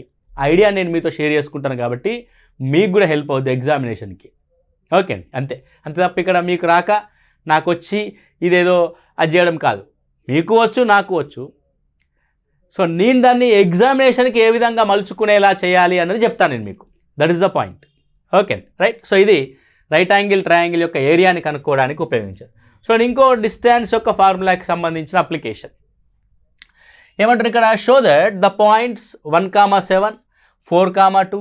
ఐడియా నేను మీతో షేర్ చేసుకుంటాను కాబట్టి మీకు కూడా హెల్ప్ అవుతుంది ఎగ్జామినేషన్కి. ఓకే అండి, అంతే తప్ప ఇక్కడ మీకు రాక నాకు వచ్చి ఇదేదో అది చేయడం కాదు. మీకు వచ్చు, నాకు వచ్చు. సో నేను దాన్ని ఎగ్జామినేషన్కి ఏ విధంగా మలుచుకునేలా చేయాలి అన్నది చెప్తాను నేను మీకు. That is the point. Okay అండి, రైట్. సో ఇది రైట్ యాంగిల్ ట్రయాంగిల్ యొక్క ఏరియాని కనుక్కోవడానికి ఉపయోగించారు. సో ఇంకో డిస్టెన్స్ యొక్క ఫార్ములాకి సంబంధించిన అప్లికేషన్ ఏమంటారు ఇక్కడ, show that the points 1,7, 4,2,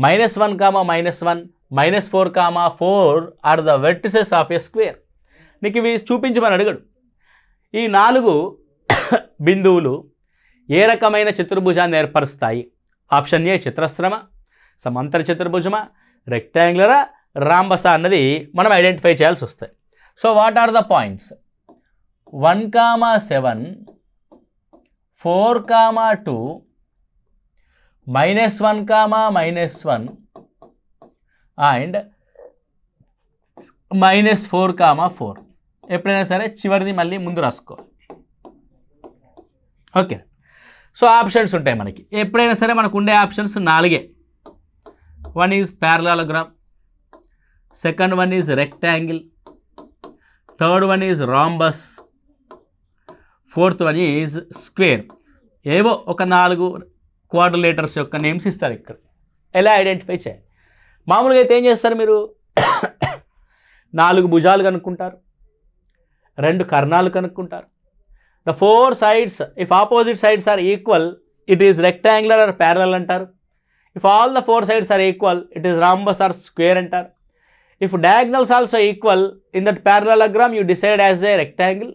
-1, -1, -4, are the vertices of a square. నీకు ఇవి చూపించమని అడిగాడు. ఈ 4 బిందువులు ఏ రకమైన చతుర్భుజాన్ని ఏర్పరుస్తాయి? ఆప్షన్ ఏ చతురస్రమ, సమాంతర చతుర్భుజమా, రెక్టాంగులరా, రాంబసా అన్నది మనం ఐడెంటిఫై చేయాల్సి వస్తాయి. So what are the points? 1,7, 4,2, -1, and -4, ఎప్పుడైనా సరే చివరిది మళ్ళీ ముందు రాసుకోవాలి. ఓకే. సో ఆప్షన్స్ ఉంటాయి మనకి. ఎప్పుడైనా సరే మనకు ఉండే options 4. 1 is parallelogram, second 1 is rectangle, third 1 is rhombus, fourth 1 is square. ఏవో ఒక 4 క్వాడ్రిలేటర్స్ యొక్క నేమ్స్ ఇస్తారు ఇక్కడ. ఎలా ఐడెంటిఫై చేయాలి? మామూలుగా అయితే ఏం చేస్తారు మీరు? 4 భుజాలు కనుక్కుంటారు, 2 కర్ణాలు కనుక్కుంటారు. The 4 sides, if opposite sides are equal, it is rectangular or parallel అంటారు. If all the 4 sides are equal, it is rhombus or square అంటారు. If diagonals also equal, in that parallelogram you decide as a rectangle,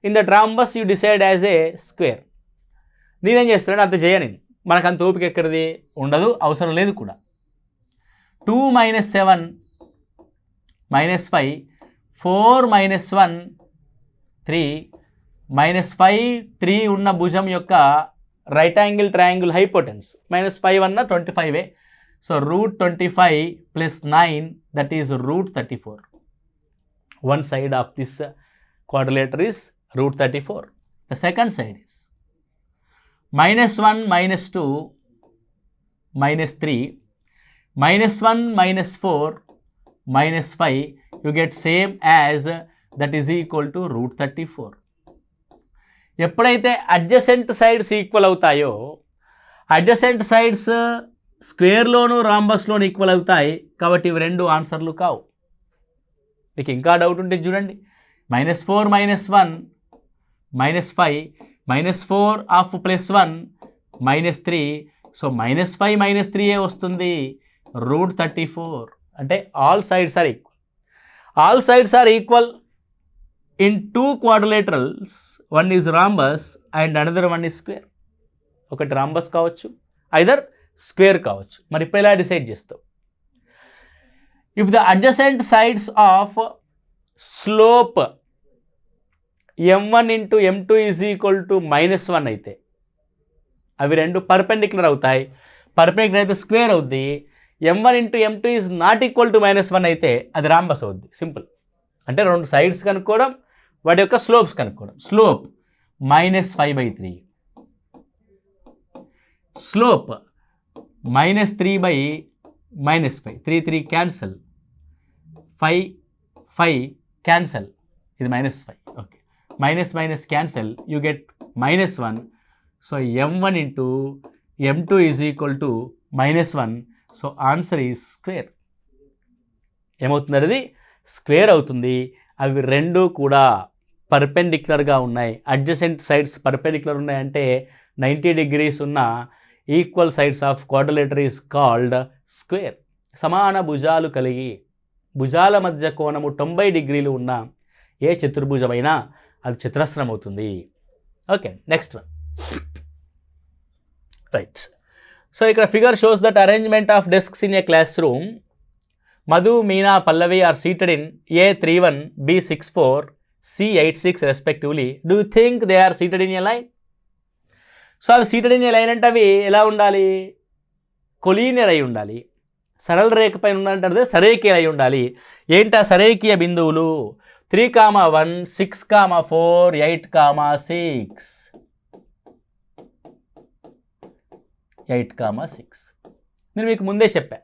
in that rhombus you decide as a square. నేనేం చేస్తాను అంత చేయను, మనకు అంత ఓపిక ఎక్కడిది ఉండదు, అవసరం లేదు కూడా. 2 - 7 -5, 4 - 1 3, -5 3 ఉన్న భుజం యొక్క రైట్ యాంగిల్ ట్రయాంగిల్ హైపోటెన్స్ -5 అన్న 25. So √25 + 9, that is √34. One side of this quadrilateral is √34. The second side is -1, -2, -3, -1, -4, -5. You get same as, that is equal to √34. ఎప్పుడైతే అడ్జసెంట్ సైడ్స్ ఈక్వల్ అవుతాయో, అడ్జసెంట్ సైడ్స్ స్క్వేర్లోను రాంబస్లోను ఈక్వల్ అవుతాయి కాబట్టి ఇవి 2 ఆన్సర్లు కావు. మీకు ఇంకా డౌట్ ఉంటే చూడండి, -4 - 1 -5, -4 ఆఫ్ +1 -3. సో -5 - 3 వస్తుంది, √34. అంటే all sides are equal. All sides are equal in 2 quadrilaterals. One is rhombus and another one is square. ఒకటి రాంబస్ కావచ్చు, ఐదర్ స్క్వేర్ కావచ్చు. మరి ఇప్పుడు ఎలా డిసైడ్ చేస్తావు? If the adjacent sides of slope m1 × m2 is equal to -1 అయితే అవి 2 perpendicular అవుతాయి. పర్పెండిక్యులర్ అయితే స్క్వేర్ అవుద్ది. m1 × m2 is not equal to -1 అయితే అది రాంబస్ అవుద్ది. సింపుల్. అంటే 2 సైడ్స్ కనుక్కోవడం, వాటి యొక్క స్లోప్స్ కనుక్కోవడం. స్లోప్ -5/3, స్లోప్ -3/-5, 3 క్యాన్సల్, 5 క్యాన్సల్, ఇది -5. Okay, minus cancel, you get -1. So m1 × m2 is equal to -1. So answer is square. ఏమవుతుంది? అది స్క్వేర్ అవుతుంది. అవి 2 కూడా పర్పెండిక్యులర్గా ఉన్నాయి. అడ్జసెంట్ సైడ్స్ పర్పెండిక్యులర్ ఉన్నాయంటే 90 degrees ఉన్న equal sides of quadrilateral is called square. సమాన భుజాలు కలిగి భుజాల మధ్య కోణము 90 degrees ఉన్న ఏ చతుర్భుజమైనా అది చతురస్రం అవుతుంది. Okay, next one. Right. So ఇక్కడ figure shows that arrangement of desks in a class room. Madhu, Meena, Pallavi are seated in A31, B64, C86 respectively. Do you think they are seated in a line? So అవి seated in a line అంటే అవి ఎలా ఉండాలి? Collinear అయి ఉండాలి. సరళ రేఖ పైన ఉండాలంటే సరేఖీయ అయి ఉండాలి. ఏంటి ఆ సరేఖీయ బిందువులు? 3,1, 6,4, 8,6. 8,6 నేను మీకు ముందే చెప్పా.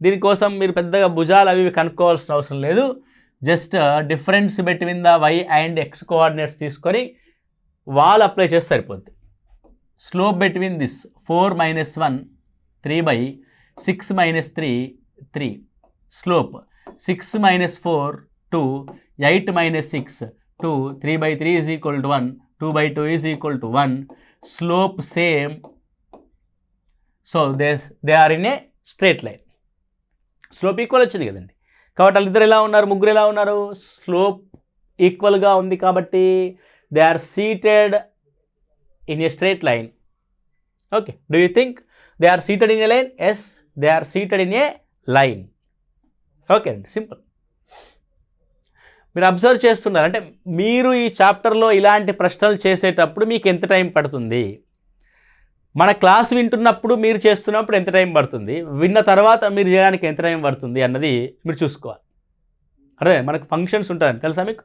దీనికోసం మీరు పెద్దగా భుజాలు అవి కనుక్కోవాల్సిన అవసరం లేదు. Just difference between the y and x coordinates తీసుకొని వాల్ అప్లై చేస్తే సరిపోద్ది. Slope between this 4 - 1 3/6 - 3 3. Slope 6 - 4 2, 8 - 6 2, 3/3 is equal to 1, 2/2 is equal to 1. Slope same. So they are in a straight line. Slope equal వచ్చింది కదండి. కాబట్టి వాళ్ళిద్దరు ఎలా ఉన్నారు? ముగ్గురు ఎలా ఉన్నారు? స్లోప్ ఈక్వల్గా ఉంది కాబట్టి they are seated in a straight line. Okay, do you think they are seated in a line? Yes, they are seated in a line. Okay అండి, సింపుల్. మీరు అబ్జర్వ్ చేస్తున్నారు అంటే మీరు ఈ చాప్టర్లో ఇలాంటి ప్రశ్నలు చేసేటప్పుడు మీకు ఎంత టైం పడుతుంది? మన క్లాస్ వింటున్నప్పుడు మీరు చేస్తున్నప్పుడు ఎంత టైం పడుతుంది? విన్న తర్వాత మీరు చేయడానికి ఎంత టైం పడుతుంది అన్నది మీరు చూసుకోవాలి. అదే మనకు ఫంక్షన్స్ ఉంటాయని తెలుసా మీకు?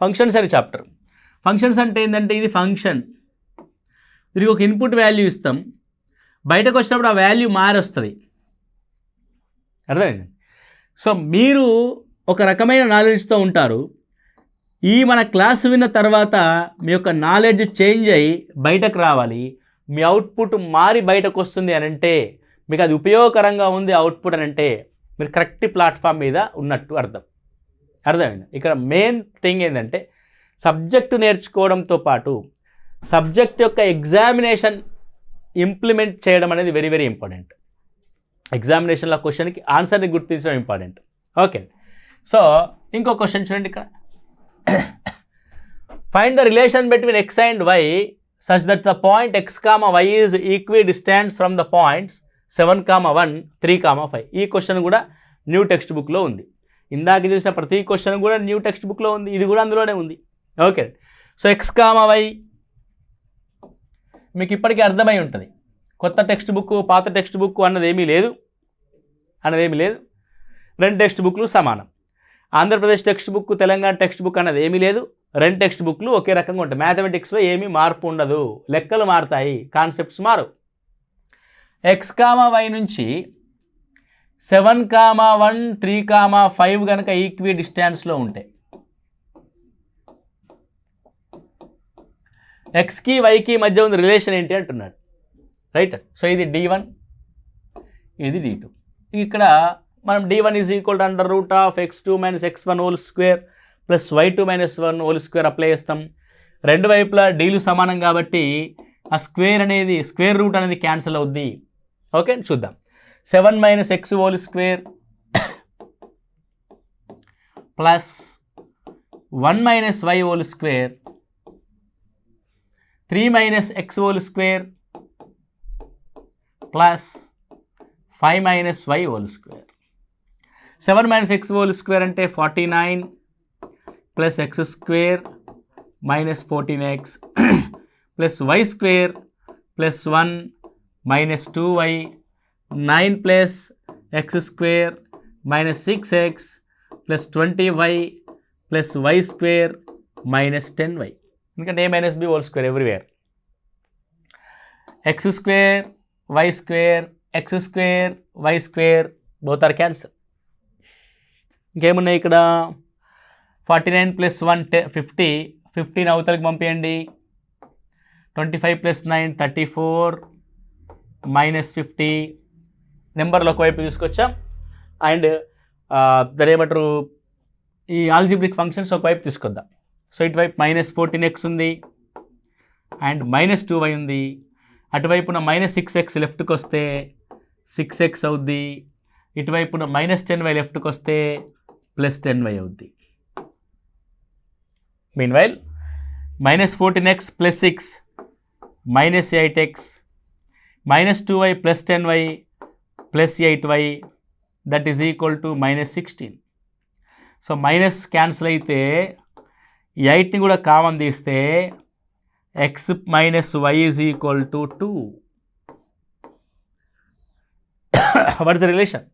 ఫంక్షన్స్ అని చాప్టర్. ఫంక్షన్స్ అంటే ఏంటంటే ఇది ఫంక్షన్. దీనికి ఒక ఇన్పుట్ వాల్యూ ఇస్తాం, బయటకు వచ్చినప్పుడు ఆ వాల్యూ మారి వస్తుంది. అర్థమైంది? సో మీరు ఒక రకమైన నాలెడ్జ్తో ఉంటారు. ఈ మన క్లాస్ విన్న తర్వాత మీ యొక్క నాలెడ్జ్ చేంజ్ అయ్యి బయటకు రావాలి. మీ అవుట్పుట్ మారి బయటకు వస్తుంది అని అంటే మీకు అది ఉపయోగకరంగా ఉంది అవుట్పుట్ అని అంటే మీరు కరెక్ట్ ప్లాట్ఫామ్ మీద ఉన్నట్టు అర్థమైంది. ఇక్కడ మెయిన్ థింగ్ ఏంటంటే సబ్జెక్టు నేర్చుకోవడంతో పాటు సబ్జెక్ట్ యొక్క ఎగ్జామినేషన్ ఇంప్లిమెంట్ చేయడం అనేది వెరీ వెరీ ఇంపార్టెంట్. ఎగ్జామినేషన్లో క్వశ్చన్కి ఆన్సర్ని గుర్తించడం ఇంపార్టెంట్. ఓకే, సో ఇంకో క్వశ్చన్ చూడండి ఇక్కడ. Find the relation between x and y such that the point x, y is equidistant from the points 7, 1, 3, 5. ఈ క్వశ్చన్ కూడా న్యూ టెక్స్ట్ బుక్లో ఉంది. ఇందాక చూసిన ప్రతి క్వశ్చన్ కూడా న్యూ టెక్స్ట్ బుక్లో ఉంది, ఇది కూడా అందులోనే ఉంది. ఓకే, సో x, y మీకు ఇప్పటికీ అర్థమై ఉంటుంది. కొత్త టెక్స్ట్ బుక్ పాత టెక్స్ట్ బుక్ అన్నది ఏమీ లేదు. రెండు టెక్స్ట్ బుక్లు సమానం. Andhra Pradesh text book, Telangana text book అన్నది ఏమీ లేదు. రెండు టెక్స్ట్ బుక్లు ఒకే రకంగా ఉంటాయి. మ్యాథమెటిక్స్లో ఏమీ మార్పు ఉండదు, లెక్కలు మారుతాయి, కాన్సెప్ట్స్ మారు. x, y నుంచి 7, 1, 3, 5 కనుక ఈక్వి డిస్టెన్స్లో ఉంటాయి, ఎక్స్కి వైకి మధ్య ఉన్న రిలేషన్ ఏంటి అంటున్నాడు. రైట్. సో ఇది D1, ఇది D2. ఇక్కడ మనం D1 is equal to under root of x2 - x1 whole square plus y2 - 1 whole square apply చేస్తాం. రెండు వైపులా డీలు సమానం కాబట్టి ఆ స్క్వేర్ అనేది స్క్వేర్ రూట్ అనేది క్యాన్సిల్ అవుద్ది. ఓకే, చూద్దాం. 7 - x whole square plus 1 - y whole square 3 - x whole square plus 5 - y whole square. 7 - x whole square అంటే 49 plus x square minus 14x plus y square plus 1 minus 2y 9 plus x square minus 6x plus 20y plus y square minus 10y. ఎందుకంటే a minus b whole square everywhere. x square y square x square y square both are cancel. ఇంకేమున్నాయి ఇక్కడ? 49 plus 1 50, 15 అవతలకి పంపించండి. 25 plus 9 34 minus 50 నెంబర్లు ఒకవైపు తీసుకొచ్చాం. And దాని ఏమంటారు, ఈ ఆల్జిబ్రిక్ ఫంక్షన్స్ ఒకవైపు తీసుకొద్దాం. సో ఇటువైపు మైనస్ 14x ఉంది అండ్ మైనస్ 2y ఉంది. అటువైపున మైనస్ 6x లెఫ్ట్కి వస్తే 6x అవుద్ది. ఇటువైపున మైనస్ 10y లెఫ్ట్కి వస్తే ప్లస్ 10y అవుద్ది. Meanwhile -14x + 6 -8x -2y + 10y + 8y that is equal to -16. So minus cancel అయితే 8ని కూడా కామన్ తీస్తే x - y is equal to 2. What is the relation?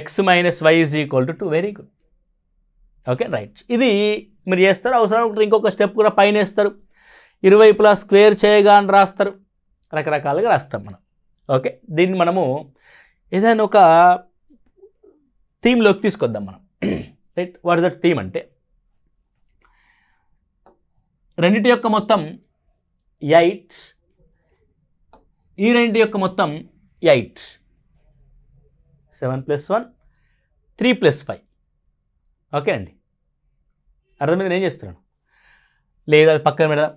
x - y is equal to 2. Very good. Okay right. ఇది మీరు చేస్తారు. అవసరం ఇంకొక step కూడా పైన వేస్తారు, ఇరువైపులా స్క్వేర్ చేయగా అని రాస్తారు, రకరకాలుగా రాస్తాం మనం. ఓకే, దీన్ని మనము ఏదైనా ఒక థీమ్లోకి తీసుకొద్దాం మనం. Right, what is that theme అంటే రెండింటి యొక్క మొత్తం 8, ఈ రెండింటి యొక్క మొత్తం 8, 7 + 1 3 + 5. ఓకే అండి, అర్థమైంది నేను చేస్తున్నాను లేదా అది పక్కన పెడదాం.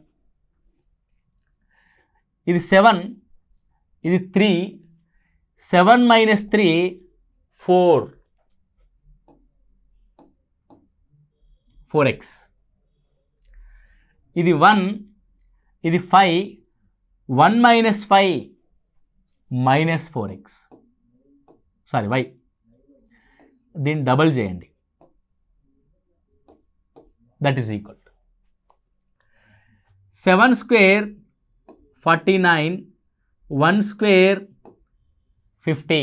ఇది 7, ఇది 3, 7 - 3 4x. ఇది 1, ఇది 5, 1 - 5 -4x. Sorry y. దీన్ని డబల్ చేయండి, that is equal to 7 square 49, 1 square 50,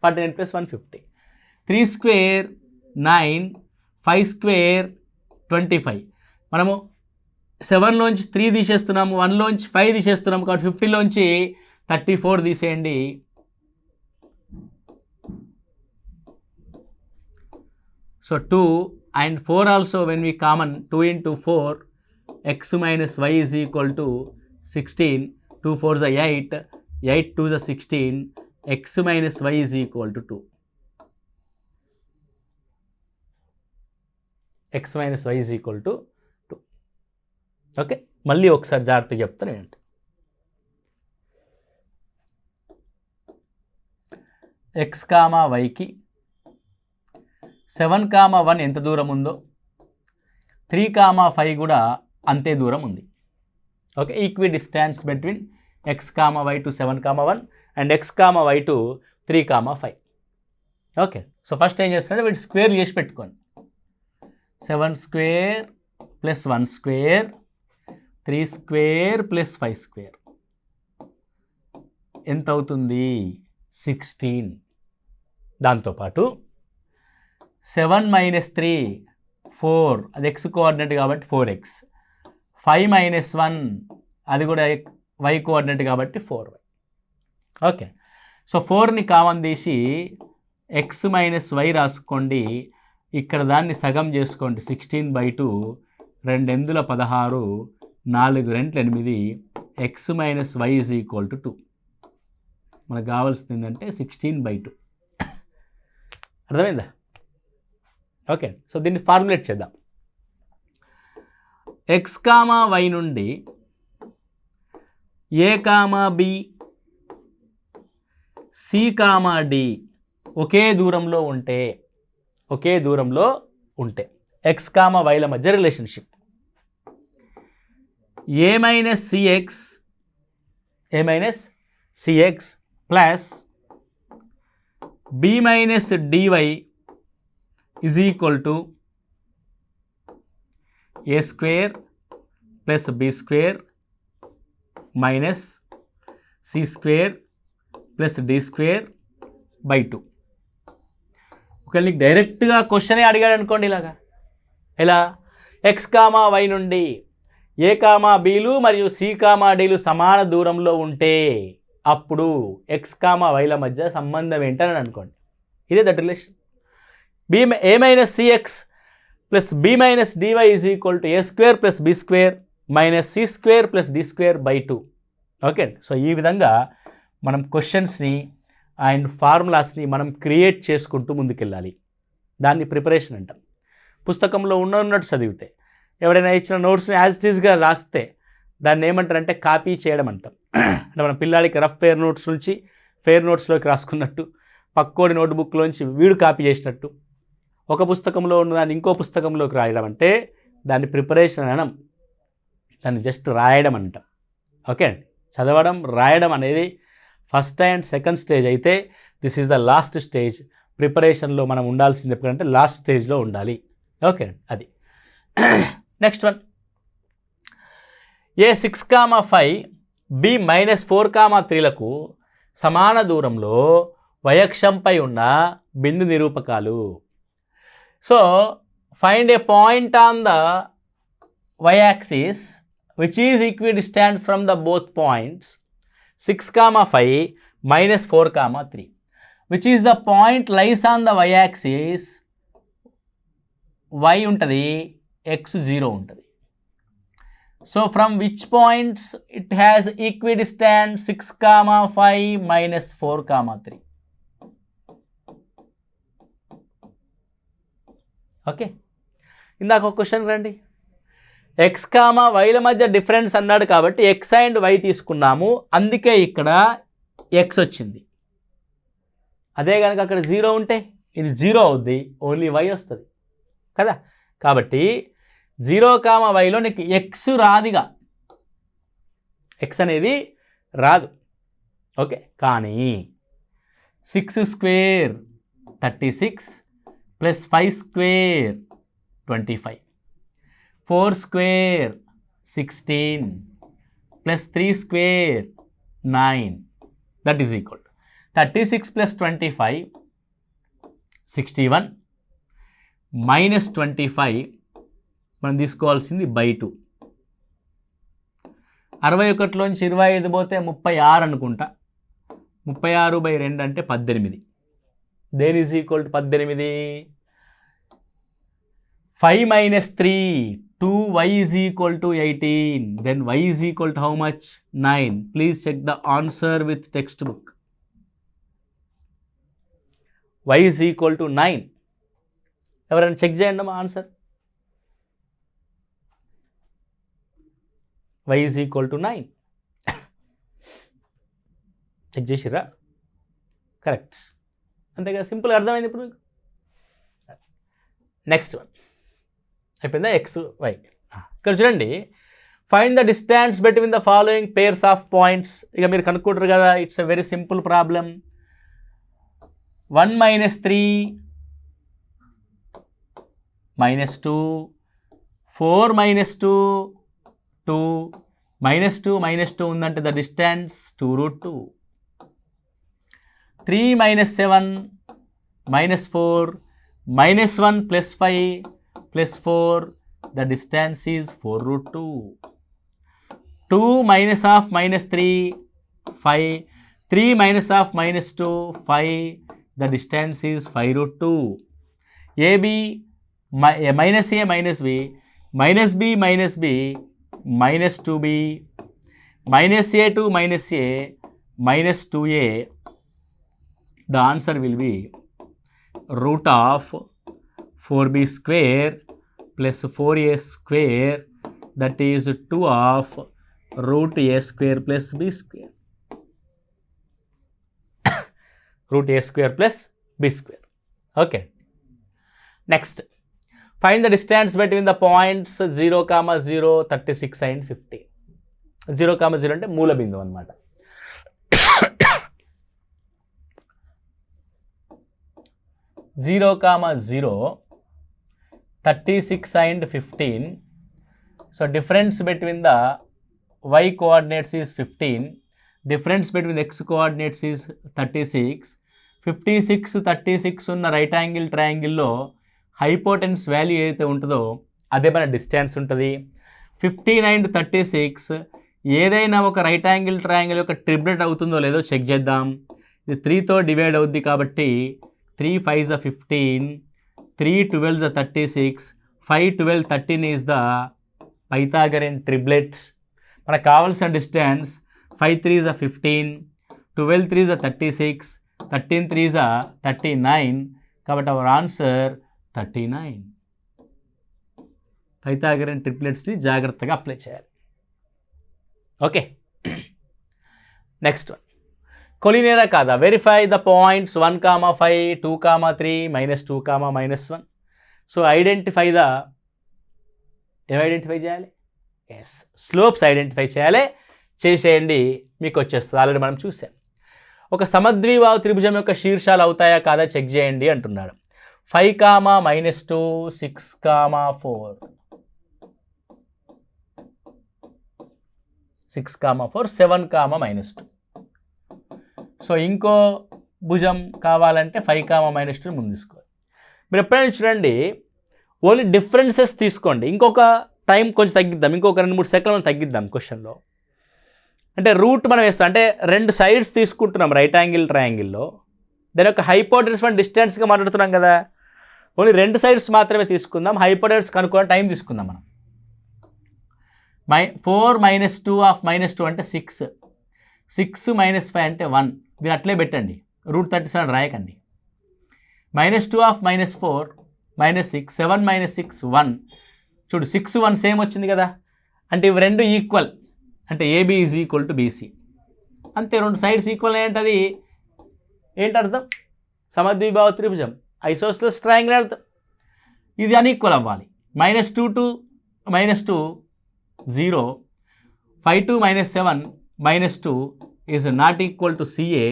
49 + 1 50, 3 square 9, 5 square 25. మనము 7లోంచి 3 తీసేస్తున్నాము, 1లోంచి 5 తీసేస్తున్నాము, కాబట్టి 50లోంచి 34 తీసేయండి. So 2 and 4 also when we common 2 into 4, x - y is equal to 16, 2 4s are 8, 8 2s are 16, x - y is equal to 2. x - y is equal to 2. Okay, మళ్ళీ ఒకసారి జాగ్రత్తగా చెప్తాను ఏంటి. x, yకి 7, 1 ఎంత దూరం ఉందో 3, 5 కూడా అంతే దూరం ఉంది. Okay, equi distance between x, y to 7, 1 and x, y to 3, 5. Okay, so first ఏం చేస్తున్నాడు, వీటి స్క్వేర్ చేసి పెట్టుకోండి. 7 square + 1 square, 3 square + 5 square ఎంత అవుతుంది? 16. దాంతోపాటు 7 - 3 4, అది x కోఆర్డినేట్ కాబట్టి 4x, 5 - 1 అది కూడా y కోఆర్డినేట్ కాబట్టి 4y. ఓకే, సో 4ని కామన్ తీసి x - y రాసుకోండి. ఇక్కడ దాన్ని సగం చేసుకోండి. 16/2, 2 ఎందుల 16, 4 2 8, x - y is equal to 2. మనకు కావాల్సింది ఏంటంటే 16/2. అర్థమైందా? ఓకే, సో దీన్ని ఫార్ములేట్ చేద్దాం. x, y నుండి a, b, c, d ఒకే దూరంలో ఉంటే x, yల మధ్య relationship a - cx plus b - dy is equal to a square + b square minus c square + d square by 2. ఒకవేళ నీకు డైరెక్ట్గా క్వశ్చనే అడిగాడు అనుకోండి ఇలాగా, ఎలా x, y నుండి a, bలు మరియు c, dలు సమాన దూరంలో ఉంటే అప్పుడు x, yల మధ్య సంబంధం ఏంటని అనుకోండి. ఇదే that relation. a - cx plus b - dy is equal to a square + b square minus c square + d square by 2. Okay, so ఈ విధంగా మనం క్వశ్చన్స్ని అండ్ ఫార్ములాస్ని మనం క్రియేట్ చేసుకుంటూ ముందుకెళ్ళాలి. దాన్ని ప్రిపరేషన్ అంటాం. పుస్తకంలో ఉన్నట్టు చదివితే, ఎవరైనా ఇచ్చిన నోట్స్ని యాజ్ ఇట్ ఈజ్గా రాస్తే దాన్ని ఏమంటారంటే కాపీ చేయడం అంటాం. అంటే మన పిల్లాడికి రఫ్ ఫెయిర్ నోట్స్ నుంచి ఫెయిర్ నోట్స్లోకి రాసుకున్నట్టు, పక్కోడి నోట్బుక్లోంచి వీడు కాపీ చేసినట్టు ఒక పుస్తకంలో ఉన్న దాన్ని ఇంకో పుస్తకంలోకి రాయడం అంటే దాన్ని ప్రిపరేషన్ అనడం, దాన్ని జస్ట్ రాయడం అంటాం. ఓకే అండి, చదవడం రాయడం అనేది ఫస్ట్ అండ్ సెకండ్ స్టేజ్ అయితే this is the last stage. ప్రిపరేషన్లో మనం ఉండాల్సింది ఎప్పుడంటే లాస్ట్ స్టేజ్లో ఉండాలి. ఓకే అండి, అది. నెక్స్ట్ వన్, ఏ 6,5 బి -4,3లకు సమాన దూరంలో వయక్షంపై ఉన్న బిందు నిరూపకాలు. So find a point on the y-axis which is equidistant from the both points 6,5 -4,3, which is the point lies on the y-axis. y ఉంటుంది, x 0 ఉంటుంది. So from which points it has equidistant 6,5 -4,3. Okay, ఇందాక ఒక question రండి. x, yల మధ్య difference అన్నాడు కాబట్టి x and y తీసుకున్నాము, అందుకే ఇక్కడ x వచ్చింది. అదే కనుక అక్కడ 0 ఉంటే ఇది 0 అవుద్ది, ఓన్లీ y వస్తుంది కదా. కాబట్టి 0, yలో నీకు x రాదిగా, x అనేది రాదు. ఓకే, కానీ 6² 36 + 5² 25, 4² 16 + 3² 9, that is equal to 36 + 25 61 -25 మనం తీసుకోవాల్సింది /2. 61లోంచి 25 పోతే 36 అనుకుంటా. 36/2 అంటే 18. దేని is equal to 18? 5 - 3 2y is equal to 18. Then y is equal to how much? 9. Please check the answer with textbook. y is equal to 9. ఎవరైనా చెక్ చేయండి మా answer. y is equal to 9. Check చేసిరా? Correct, అంతేగా, simple అర్థమైంది ఇప్పుడు మీకు. Next one అయిపోయిందా, x, y. ఇక్కడ చూడండి, find the distance between the following pairs of points. ఇక మీరు కనుక్కుంటారు కదా, it's a very simple problem. 1 - 3 -2 4 - 2 2 -2 -2 ఉందంటే the distance 2√2. 3 - 7 -4 -1 + 5 + 4, the distance is 4√2. 2 - of -3 5, 3 - of -2 5, the distance is 5√2. AB -a -b -b -2b -a to -a -2a. The answer will be √4b² + 4a², that is 2 of √a² + b². √a² + b². Okay. Next, find the distance between the points 0, 0, 36 and 15. 0, 0 అంటే మూల బిందువు అన్నమాట. 0, 0, 36 and 15. So difference between the y coordinates is 15. Difference between the x coordinates is 36. 56, 36 ఉన్న right angle ట్రయాంగిల్లో hypotenuse value ఏదైతే ఉంటుందో అదే మన distance ఉంటుంది. 15 and 36 ఏదైనా ఒక రైట్ యాంగిల్ ట్రయాంగిల్ యొక్క ట్రిప్లెట్ అవుతుందో లేదో చెక్ చేద్దాం. ఇది 3తో డివైడ్ అవుద్ది కాబట్టి 3 5s are 15, 3 12s are 36, 5 12 13 is the Pythagorean triplet. మనకు కావాల్సిన distance 5 3s are 15, 12 3s are 36, 13 3s are 39. కాబట్టి అవర్ ఆన్సర్ 39. Pythagorean ట్రిప్లెట్స్ని జాగ్రత్తగా అప్లై చేయాలి. ఓకే, నెక్స్ట్ వన్, కొలినియరా కాదా? Verify the points 1, 5, 2, 3 -2, -1. So identify the ఏం ఐడెంటిఫై చేయాలి? ఎస్, స్లోప్స్ ఐడెంటిఫై చేయాలి. చేసేయండి, మీకు వచ్చేస్తుంది. ఆల్రెడీ మనం చూసాం. ఒక సమద్విబాహు త్రిభుజం యొక్క శీర్షాలు అవుతాయా కాదా చెక్ చేయండి అంటున్నాడు. 5, -2, 6, 4 6, 4 7, -2. సో ఇంకో భుజం కావాలంటే 5, -2 ముందు తీసుకోవాలి. మీరు ఎప్పుడైనా చూడండి, ఓన్లీ డిఫరెన్సెస్ తీసుకోండి. ఇంకొక టైం కొంచెం తగ్గిద్దాం, ఇంకొక 2-3 సెకండ్లు తగ్గిద్దాం క్వశ్చన్లో. అంటే రూట్ మనం వేస్తాం, అంటే 2 సైడ్స్ తీసుకుంటున్నాం రైట్ యాంగిల్ ట్రయాంగిల్లో. దాని యొక్క హైపోటెన్యూస్ మనం డిస్టెన్స్గా మాట్లాడుతున్నాం కదా, ఓన్లీ 2 సైడ్స్ మాత్రమే తీసుకుందాం. హైపోటెన్యూస్ కనుక్కోవడం టైం తీసుకుందాం మనం. 4 - 2 ఆఫ్ -2 అంటే 6, 6 - 5 అంటే 1. దీన్ని అట్లే పెట్టండి, √37 రాయకండి. -2 ఆఫ్ -4 -6, 7 - 6 1. చూడు 6, 1 సేమ్ వచ్చింది కదా, అంటే ఇవి రెండు ఈక్వల్, అంటే AB = BC. అంతే, 2 సైడ్స్ ఈక్వల్ ఏంటది ఏంటి అర్థం? సమద్విబాహు త్రిభుజం, ఐసోస్సెలస్ ట్రయాంగిల్ అర్థం. ఇది అన్ఈక్వల్ అవ్వాలి. -2 to -2 0, 5 to -7 -2 is not equal to CA.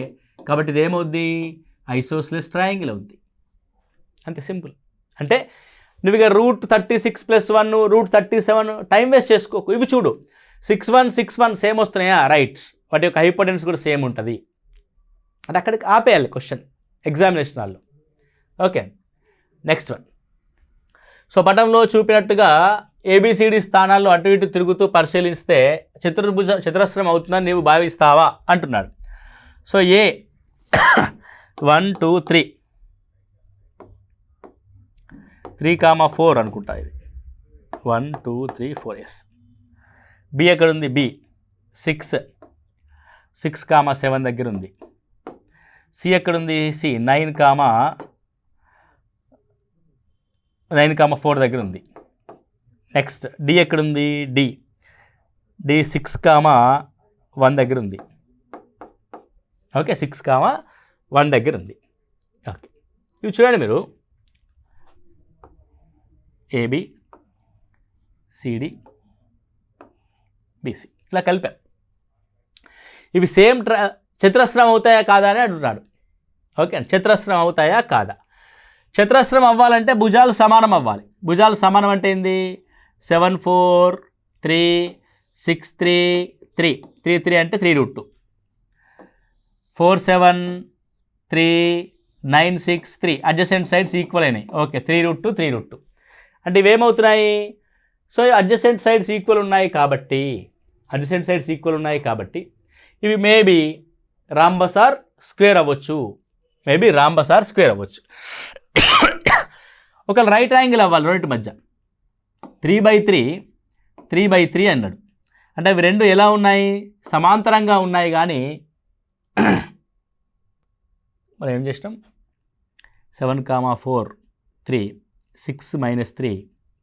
కాబట్టి ఇది ఏమవుద్ది? ఐసోస్సెలస్ ట్రయాంగిల్ అవుద్ది. అంతే, సింపుల్. అంటే నువ్వు ఇక √36 + 1 √37 టైం వేస్ట్ చేసుకోకు. ఇవి చూడు, 6, 1 6, 1 సేమ్ వస్తున్నాయా? రైట్, వాటి యొక్క హైపోటెన్స్ కూడా సేమ్ ఉంటుంది. అంటే అక్కడికి ఆపేయాలి క్వశ్చన్ ఎగ్జామినేషన్ హాల్లో. Okay, next one. సో పటంలో చూపినట్టుగా ABCD స్థానాల్లో అటు ఇటు తిరుగుతూ పరిశీలిస్తే చతురస్రం అవుతుందని నీవు భావిస్తావా అంటున్నాడు. సో A 1 2 3 3, 4 అనుకుంటా ఇది. 1 2 3 4 ఎస్. B ఎక్కడ ఉంది? B 6 7 దగ్గర ఉంది. C ఎక్కడుంది? C 9, 4 దగ్గర ఉంది. నెక్స్ట్ D ఎక్కడుంది? D 6, 1 దగ్గర ఉంది. ఓకే, 6, 1 దగ్గర ఉంది. ఓకే, ఇవి చూడండి మీరు, AB CD BC ఇలా కలిపాం. ఇవి సేమ్ చతురస్రం అవుతాయా కాదా అని అడుగుతున్నాడు. ఓకే, చతురస్రం అవుతాయా కాదా? చతురస్రం అవ్వాలంటే భుజాలు సమానం అవ్వాలి. భుజాలు సమానం అంటే ఏంది? 7 4 3 6 3 3 3 3 అంటే 3√2, 4 7 3 9 6 3 అడ్జసెంట్ సైడ్స్ ఈక్వల్ అయినాయి. ఓకే, 3√2 3√2 అంటే ఇవేమవుతున్నాయి? సో అడ్జసెంట్ సైడ్స్ ఈక్వల్ ఉన్నాయి కాబట్టి ఇవి మేబీ రాంబస్ ఆర్ స్క్వేర్ అవ్వచ్చు. ఒకవేళ రైట్ యాంగిల్ అవ్వాలి రెండింటి మధ్య 3/3 అన్నాడు. అంటే అవి రెండు ఎలా ఉన్నాయి? సమాంతరంగా ఉన్నాయి. కానీ మనం ఏం చేసినాం? 7, 4 3 6 - 3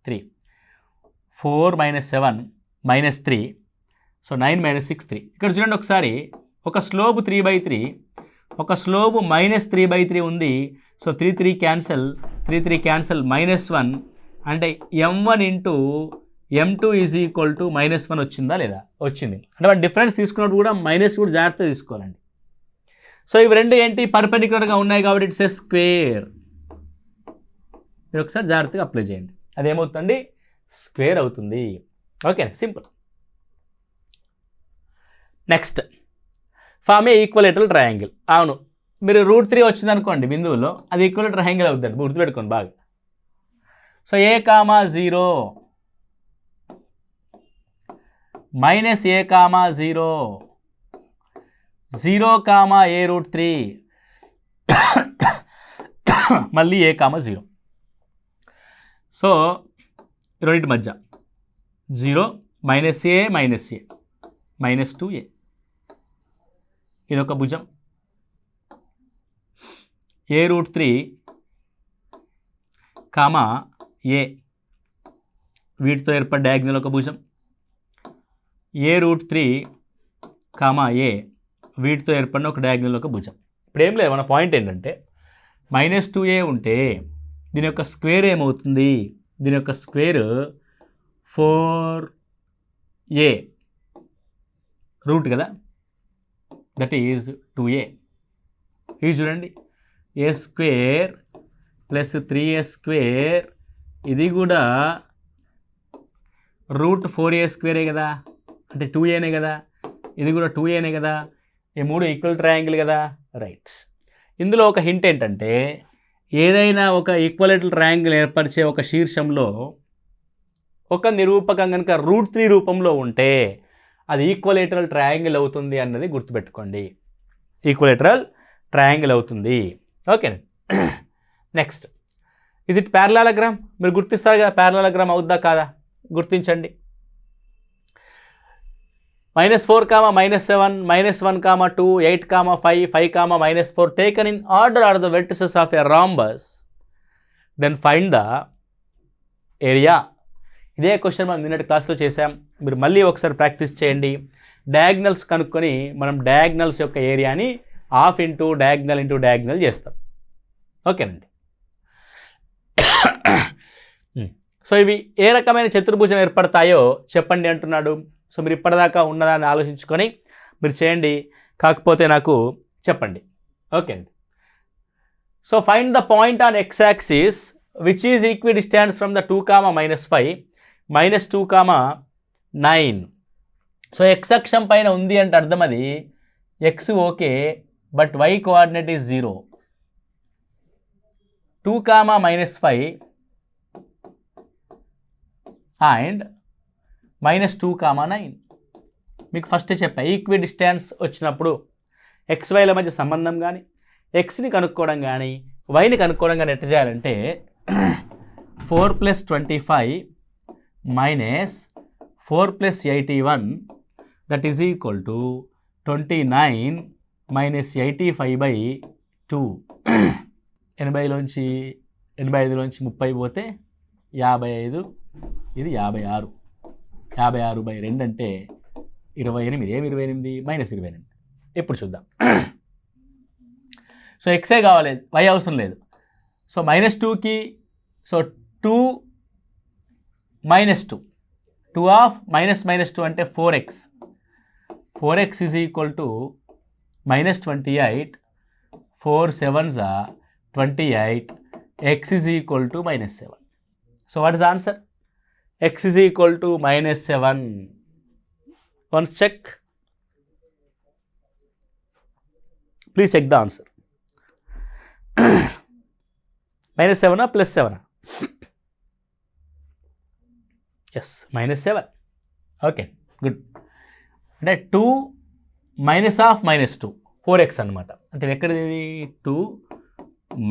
3 4 - 7 -3, సో 9 - 6 3. ఇక్కడ చూడండి ఒకసారి, ఒక స్లోబ్ 3/3, ఒక స్లోబ్ -3/3 ఉంది. సో 3 3 క్యాన్సల్, -1 అంటే M1 × M2 = -1 వచ్చిందా లేదా? వచ్చింది. అంటే మన డిఫరెన్స్ తీసుకున్నప్పుడు కూడా మైనస్ కూడా జాగ్రత్తగా తీసుకోవాలండి. సో ఇవి రెండు ఏంటి? పర్పెండిక్యులర్గా ఉన్నాయి కాబట్టి ఇట్స్ ఏ స్క్వేర్. మీరు ఒకసారి జాగ్రత్తగా అప్లై చేయండి, అదేమవుతుంది? స్క్వేర్ అవుతుంది. Okay, simple. నెక్స్ట్, ఫామ్ ఏ ఈక్వలేటరల్ ట్రయాంగిల్. అవును, మీరు √3 వచ్చిందనుకోండి బిందువులో, అది ఈక్వలేటరల్ ట్రయాంగిల్ అవుతుందండి, గుర్తుపెట్టుకోండి బాగా. సో A, 0 -A, 0 A√3 మళ్ళీ A, 0. సో రెండింటి మధ్య 0 -A -2A, ఇదొక భుజం. A√3, A, వీటితో ఏర్పడ్డ డయాగ్నల్ ఒక భుజం. A√3, A, వీటితో ఏర్పడిన ఒక డయాగ్నల్ ఒక భుజం. ఇప్పుడు ఏం లేదు, మన పాయింట్ ఏంటంటే -2A ఉంటే దీని యొక్క స్క్వేర్ ఏమవుతుంది? దీని యొక్క స్క్వేర్ 4a రూట్ కదా, దట్ ఈజ్ 2a. ఇది చూడండి, a square plus 3a square, ఇది కూడా రూట్ 4a స్క్వేరే కదా, అంటే 2aనే కదా, ఇది కూడా 2aనే కదా, ఈ మూడు ఈక్వల్ ట్రయాంగిల్ కదా, రైట్. ఇందులో ఒక హింట్ ఏంటంటే, ఏదైనా ఒక ఈక్వలేటరల్ ట్రయాంగిల్ ఏర్పరిచే ఒక శీర్షంలో ఒక నిరూపకం కనుక √3 రూపంలో ఉంటే అది ఈక్వలేటరల్ ట్రయాంగిల్ అవుతుంది అన్నది గుర్తుపెట్టుకోండి. ఈక్వలేటరల్ ట్రయాంగిల్ అవుతుంది. Okay. Next, is it parallelogram? మీరు గుర్తిస్తారు కదా, ప్యారలాలగ్రామ్ అవుద్దా కాదా గుర్తించండి. -4, -7, -1, 2, 8, 5, 5, -4 taken in order are the vertices of a rhombus. Then find the area. ఇదే క్వశ్చన్ మనం నిన్నటి క్లాస్లో చేసాం. మీరు మళ్ళీ ఒకసారి ప్రాక్టీస్ చేయండి. డయాగ్నల్స్ కనుక్కొని మనం డయాగ్నల్స్ యొక్క ఏరియాని హాఫ్ ఇంటూ డయాగ్నల్ చేస్తాం. ఓకేనండి. సో ఇవి ఏ రకమైన చతుర్భుజం ఏర్పడతాయో చెప్పండి అంటున్నాడు. సో మీరు ఇప్పటిదాకా ఉన్నదాన్ని ఆలోచించుకొని మీరు చేయండి, కాకపోతే నాకు చెప్పండి. ఓకే అండి. So find the point on x axis which is equi distance from the 2, -5, -2, 9. So x అక్షం పైన ఉంది అంటే అర్థం అది x okay, but y coordinate is 0. 2, -5 and -2, 9. మీకు ఫస్ట్ చెప్పా, ఈక్వి డిస్టెన్స్ వచ్చినప్పుడు XYల మధ్య సంబంధం కానీ, ఎక్స్ని కనుక్కోవడం కానీ, వైని కనుక్కోవడం కానీ ఎట్లా చేయాలంటే 4 + 25 - 4 + 81 దట్ ఈజ్ ఈక్వల్ టు 29 - 85/2. 85లోంచి 30 పోతే 55, ఇది 56. 56/2 అంటే 28. ఏమి 28? -28. ఎప్పుడు చూద్దాం. సో ఎక్సే కావాలి, వై అవసరం లేదు. సో -2కి, సో 2 - 2, 2 ఆఫ్ -2 అంటే 4x. 4x is equal to -28. 4 7s 28. x is equal to -7. So what is answer? x is equal to -7. Once check. Please check the answer. -7 +7? Yes, -7. Okay, good. అంటే 2 -2 4x అనమాట. అంటే ఇది ఎక్కడిది? 2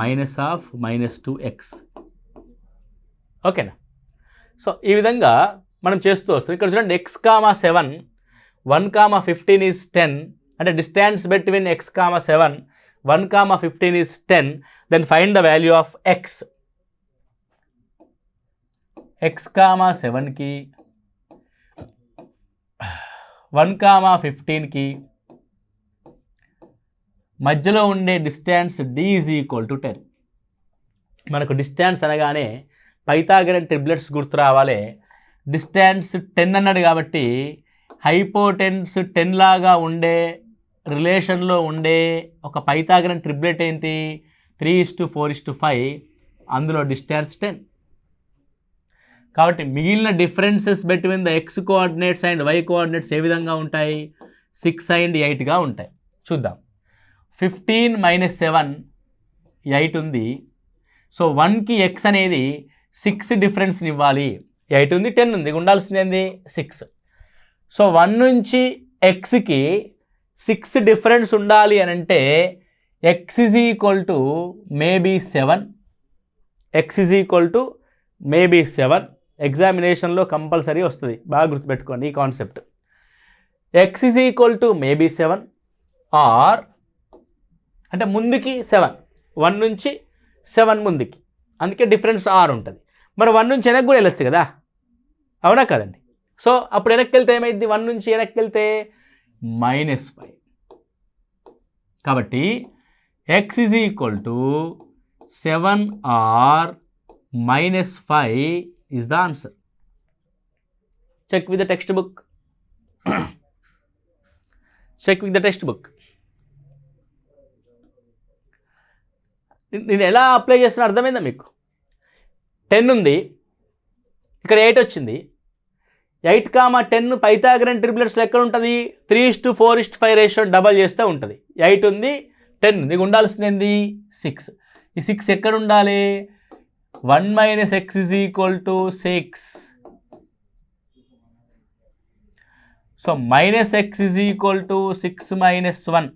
-2x. ఓకేనా? So ఈ విధంగా మనం చేస్తూ వస్తాం. ఇక్కడ చూడండి, x, 7, 1, 15 ఈజ్ 10. అంటే distance between x, 7, 1, 15 is 10. Then find the value of x. x, 7కి 1, 15కి మధ్యలో ఉండే distance d is equal to 10. మనకు డిస్టెన్స్ అనగానే పైథాగరన్ ట్రిప్లెట్స్ గుర్తు రావాలి. డిస్టెన్స్ 10 అన్నాడు కాబట్టి హైపోటెన్స్ 10 లాగా ఉండే రిలేషన్లో ఉండే ఒక పైథాగరన్ ట్రిప్లెట్ ఏంటి? 3:4:5. అందులో డిస్టెన్స్ 10. కాబట్టి మిగిలిన differences between the x coordinates and y coordinates ఏ విధంగా ఉంటాయి? 6 and 8గా ఉంటాయి. చూద్దాం. 15 - 7 8 ఉంది. సో 1కి ఎక్స్ అనేది 6 డిఫరెన్స్ని ఇవ్వాలి. 8 ఉంది, 10 ఉంది, ఉండాల్సింది ఏంది? 6. సో 1 నుంచి ఎక్స్కి 6 డిఫరెన్స్ ఉండాలి అని అంటే x is equal to maybe 7. X is equal to maybe 7. ఎగ్జామినేషన్లో కంపల్సరీ వస్తుంది, బాగా గుర్తుపెట్టుకోండి ఈ concept. X is equal to maybe 7 or అంటే ముందుకి 7, 1 నుంచి 7 ముందుకి, అందుకే డిఫరెన్స్ ఆర్ ఉంటుంది. మరి 1 నుంచి వెనక్కి కూడా వెళ్ళొచ్చు కదా, అవునా కదండి? సో అప్పుడు వెనక్కి వెళ్తే ఏమైంది? 1 నుంచి వెనక్కి వెళ్తే -5. కాబట్టి x is equal to 7 or -5 is the answer. Check with the textbook. Check with the textbook. నేను ఎలా అప్లై చేస్తున్నా అర్థమైందా మీకు? 10 ఉంది, ఇక్కడ 8 వచ్చింది. 8,10 పైథాగరన్ ట్రిప్లెట్స్లో ఎక్కడ ఉంటుంది? 3:4:5 రేషియో డబల్ చేస్తే ఉంటుంది. 8 ఉంది, 10 నీకు ఉండాల్సింది ఏంది? 6. ఈ 6 ఎక్కడ ఉండాలి? 1 - x = 6. So -x = 6 - 1